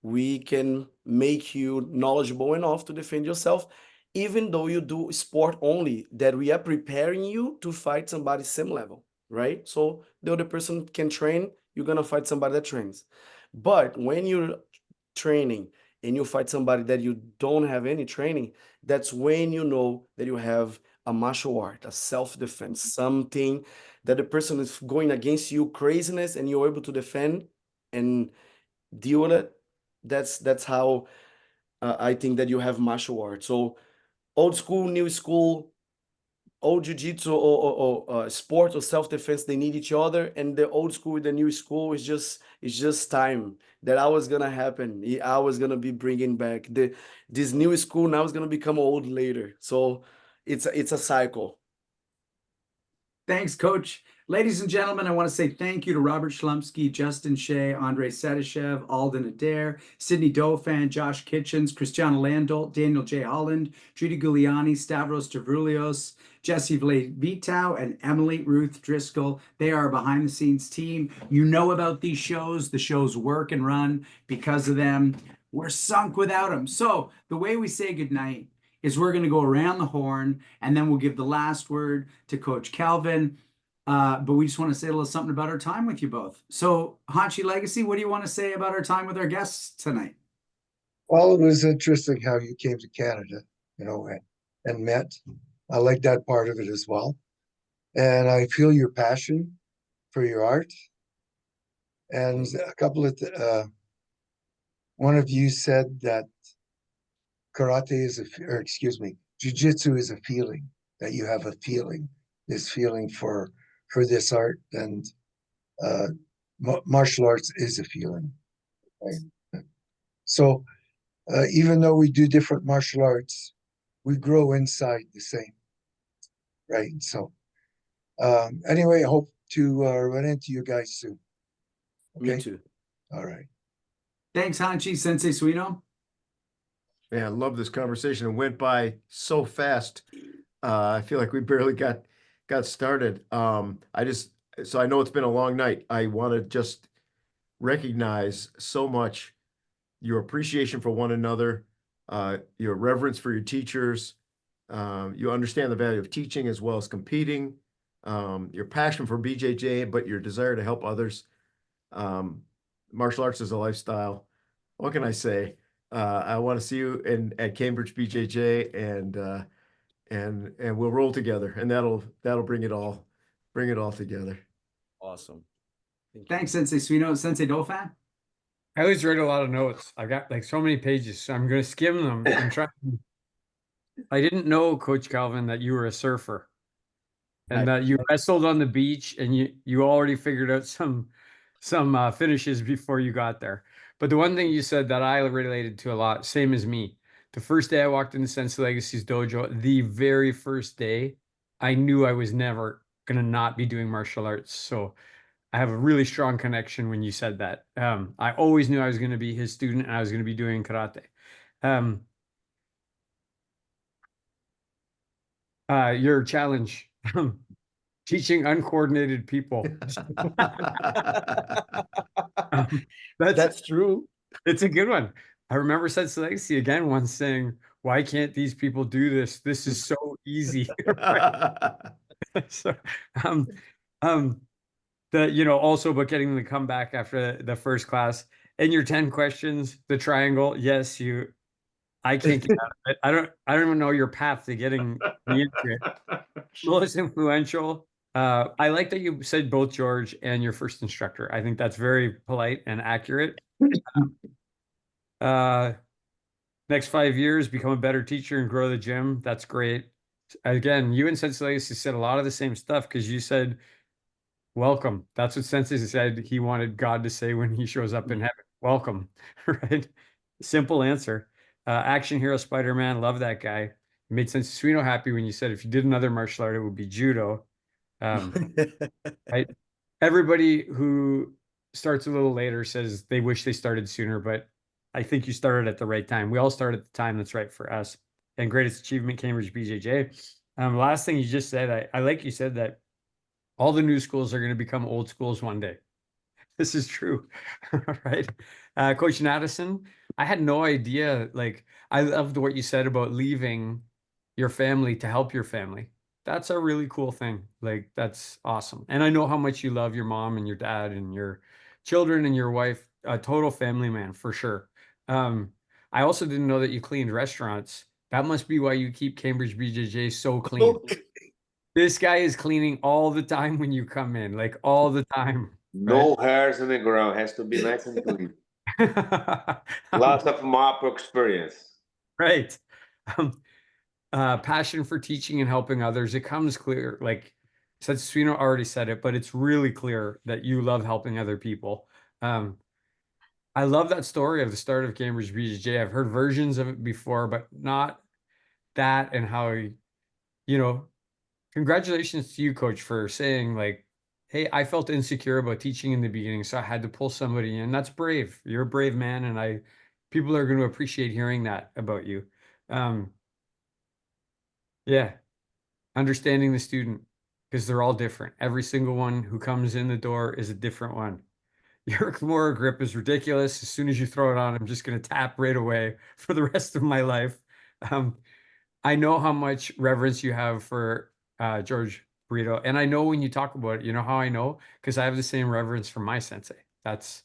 We can make you knowledgeable enough to defend yourself, even though you do sport only, that we are preparing you to fight somebody same level, right? So the other person can train, you're gonna fight somebody that trains. But when you're training and you fight somebody that you don't have any training, that's when you know that you have a martial art, a self-defense, something that the person is going against you, craziness, and you're able to defend and deal with it. That's how I think that you have martial arts. So old school, new school, old jiu-jitsu or sport or self-defense, they need each other, and the old school with the new school is just time that I was gonna happen. I was gonna be bringing back this new school now is gonna become old later. So it's a cycle. Thanks, Coach. Ladies and gentlemen, I want to say thank you to Robert Shlumsky, Justin Shea, Andrei Sedishev, Alden Adair, Sidney Dauphin, Josh Kitchens, Cristiano Landolt, Daniel J. Holland, Judy Giuliani, Stavros Stavroulios, Jesse Vitow, and Emily Ruth Driscoll. They are a behind-the-scenes team. You know about these shows. The shows work and run because of them. We're sunk without them. So the way we say goodnight is we're going to go around the horn, and then we'll give the last word to Coach Kelvin. But we just want to say a little something about our time with you both. So, Hanshi Legacy, what do you want to say about our time with our guests tonight? Well, it was interesting how you came to Canada, and met. I like that part of it as well. And I feel your passion for your art. And a couple of, one of you said that karate is jiu-jitsu is a feeling, that you have a feeling, this feeling for this art, and martial arts is a feeling, right? So even though we do different martial arts, we grow inside the same, right? So anyway, I hope to run into you guys soon. Okay? Me too. All right. Thanks, Hanshi. Sensei Suino. Man, I love this conversation. It went by so fast. I feel like we barely got started. So I know it's been a long night. I want to just recognize so much your appreciation for one another, your reverence for your teachers. You understand the value of teaching as well as competing, your passion for BJJ, but your desire to help others. Martial arts is a lifestyle. What can I say? I want to see you at Cambridge BJJ, and we'll roll together, and that'll bring it all together. Awesome. Thanks, Sensei Suino. Sensei Dauphin. I always write a lot of notes. I've got like so many pages, so I'm going to skim them and try. I didn't know, Coach Calvin, that you were a surfer and that you wrestled on the beach, and you already figured out some finishes before you got there. But the one thing you said that I related to a lot, same as me. The first day I walked into Sensei Legacy's dojo, the very first day, I knew I was never going to not be doing martial arts. So I have a really strong connection when you said that. I always knew I was going to be his student and I was going to be doing karate. Your challenge, teaching uncoordinated people. That's true. It's a good one. I remember Sensei Legacy again once saying, "Why can't these people do this? This is so easy." So, also about getting them to come back after the first class. And your 10 questions, the triangle, yes, I can't get out of it. I don't even know your path to getting me into it. Most influential. I like that you said both George and your first instructor. I think that's very polite and accurate. Next 5 years, become a better teacher and grow the gym. That's great. Again, you and Sensei Legacy said a lot of the same stuff because you said, welcome. That's what Sensei said he wanted God to say when he shows up in heaven. Welcome, right? Simple answer. Action hero Spider-Man, love that guy. It made Sensei Suino happy when you said if you did another martial art, it would be judo. Right? Everybody who starts a little later says they wish they started sooner, but I think you started at the right time. We all start at the time that's right for us. And greatest achievement, Cambridge BJJ. Last thing you just said, I like you said that all the new schools are going to become old schools one day. This is true, right? Coach Nadisson, I had no idea. Like, I loved what you said about leaving your family to help your family. That's a really cool thing. Like, that's awesome. And I know how much you love your mom and your dad and your children and your wife. A total family man, for sure. I also didn't know that you cleaned restaurants. That must be why you keep Cambridge BJJ so clean. This guy is cleaning all the time when you come in, like all the time. No hairs on the ground. Has to be nice and clean. Lots of mop experience. Right. passion for teaching and helping others. It comes clear, like Setsuna already said it, but it's really clear that you love helping other people. I love that story of the start of Cambridge BJJ. I've heard versions of it before, but not that, and how, congratulations to you, coach, for saying like, hey, I felt insecure about teaching in the beginning, so I had to pull somebody in. That's brave. You're a brave man, and people are going to appreciate hearing that about you. Yeah, understanding the student, because they're all different. Every single one who comes in the door is a different one. Your Kimura grip is ridiculous. As soon as you throw it on, I'm just going to tap right away for the rest of my life. I know how much reverence you have for George Britto, and I know when you talk about it, you know how I know? Because I have the same reverence for my sensei. That's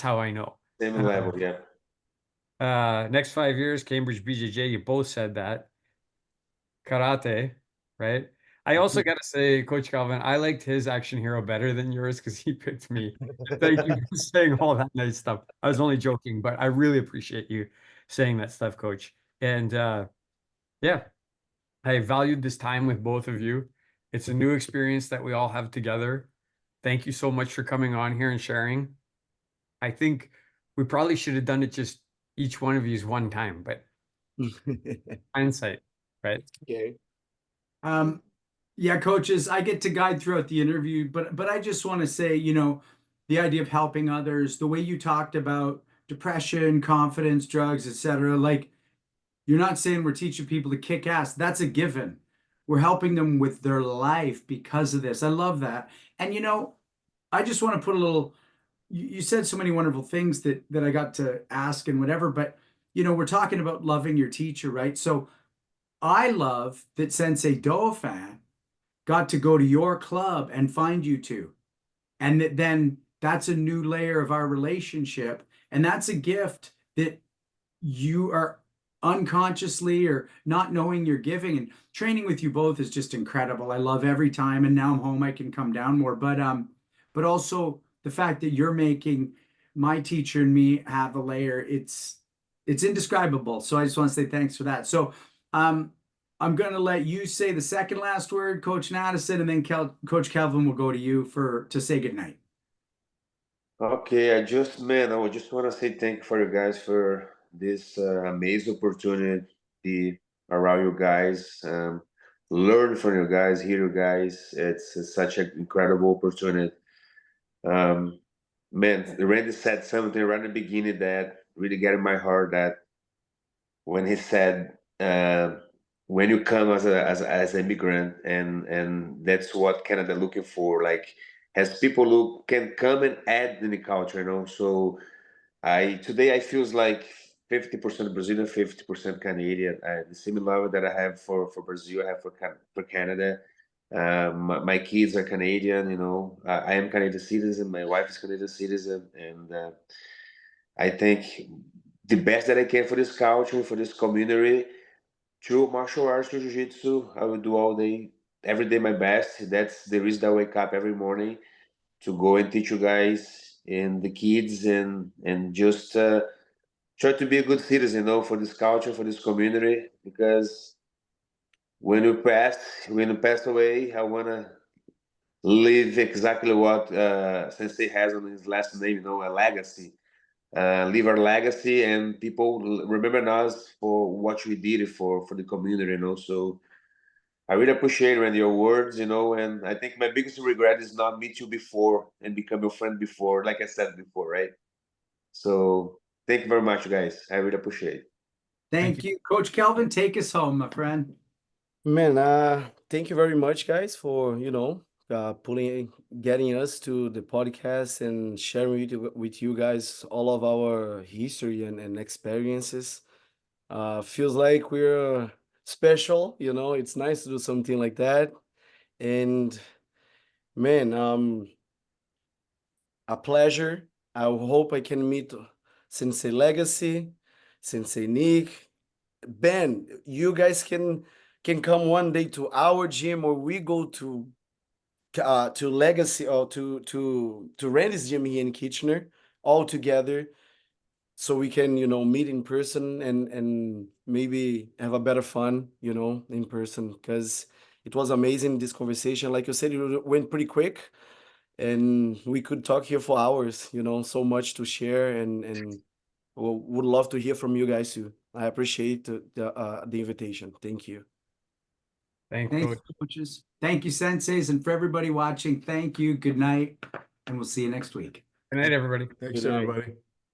how I know. Same level, yeah. Next 5 years, Cambridge BJJ, you both said that. Karate, right? I also got to say, Coach Kelvin, I liked his action hero better than yours because he picked me. Thank you for saying all that nice stuff. I was only joking, but I really appreciate you saying that stuff, Coach. And yeah, I valued this time with both of you. It's a new experience that we all have together. Thank you so much for coming on here and sharing. I think we probably should have done it just each one of you one time, but hindsight, right? Okay. Yeah, coaches, I get to guide throughout the interview, but I just want to say, the idea of helping others, the way you talked about depression, confidence, drugs, etc. Like, you're not saying we're teaching people to kick ass. That's a given. We're helping them with their life because of this. I love that. And I just want to put a little. You said so many wonderful things that I got to ask and whatever, but we're talking about loving your teacher, right? So I love that Sensei Dauphin got to go to your club and find you two. And then that's a new layer of our relationship. And that's a gift that you are unconsciously or not knowing you're giving. And training with you both is just incredible. I love every time. And now I'm home, I can come down more. But also the fact that you're making my teacher and me have a layer, it's indescribable. So I just want to say thanks for that. So I'm going to let you say the second last word, Coach Nadisson, and then Coach Kelvin will go to you to say goodnight. Okay, I just want to say thank you for you guys for this amazing opportunity around you guys. Learn from you guys, hear you guys. It's such an incredible opportunity. Man, Randy said something right in the beginning that really got in my heart. That when he said, when you come as an immigrant, and that's what Canada looking for, like, has people who can come and add in the culture. So today I feels like 50% Brazilian, 50% Canadian. The same level that I have for Brazil, I have for Canada. My kids are Canadian. I am Canadian citizen. My wife is Canadian citizen, and I think the best that I can for this culture, for this community, through martial arts, through jiu-jitsu, I will do every day my best. That's the reason I wake up every morning to go and teach you guys and the kids, and just try to be a good citizen, for this culture, for this community. Because when you pass away, I wanna leave exactly what Sensei has on his last name, a legacy. Leave our legacy, and people remember us for what we did for the community. So I really appreciate, Randy, your words. And I think my biggest regret is not meet you before and become your friend before, like I said before, right? So thank you very much, guys. I really appreciate it. Thank you. Coach Kelvin, take us home, my friend. Man, thank you very much, guys, for getting us to the podcast and sharing with you guys all of our history and experiences. Feels like we're special, It's nice to do something like that. And man, a pleasure. I hope I can meet Sensei Legacy, Sensei Nick, Ben. You guys can come one day to our gym, or we go to Legacy, or to Randy's gym here in Kitchener all together. so we can, you know, meet in person and maybe have a better fun, you know, in person, because it was amazing, this conversation. Like you said, it went pretty quick, and we could talk here for hours, you know, so much to share, and would love to hear from you guys too. I appreciate the invitation. Thank you. Thanks, Thank Coach. you, coaches. Thank you, senseis. And for everybody watching, thank you. Good night. And we'll see you next week. Good night, everybody. Thanks, Good night. everybody.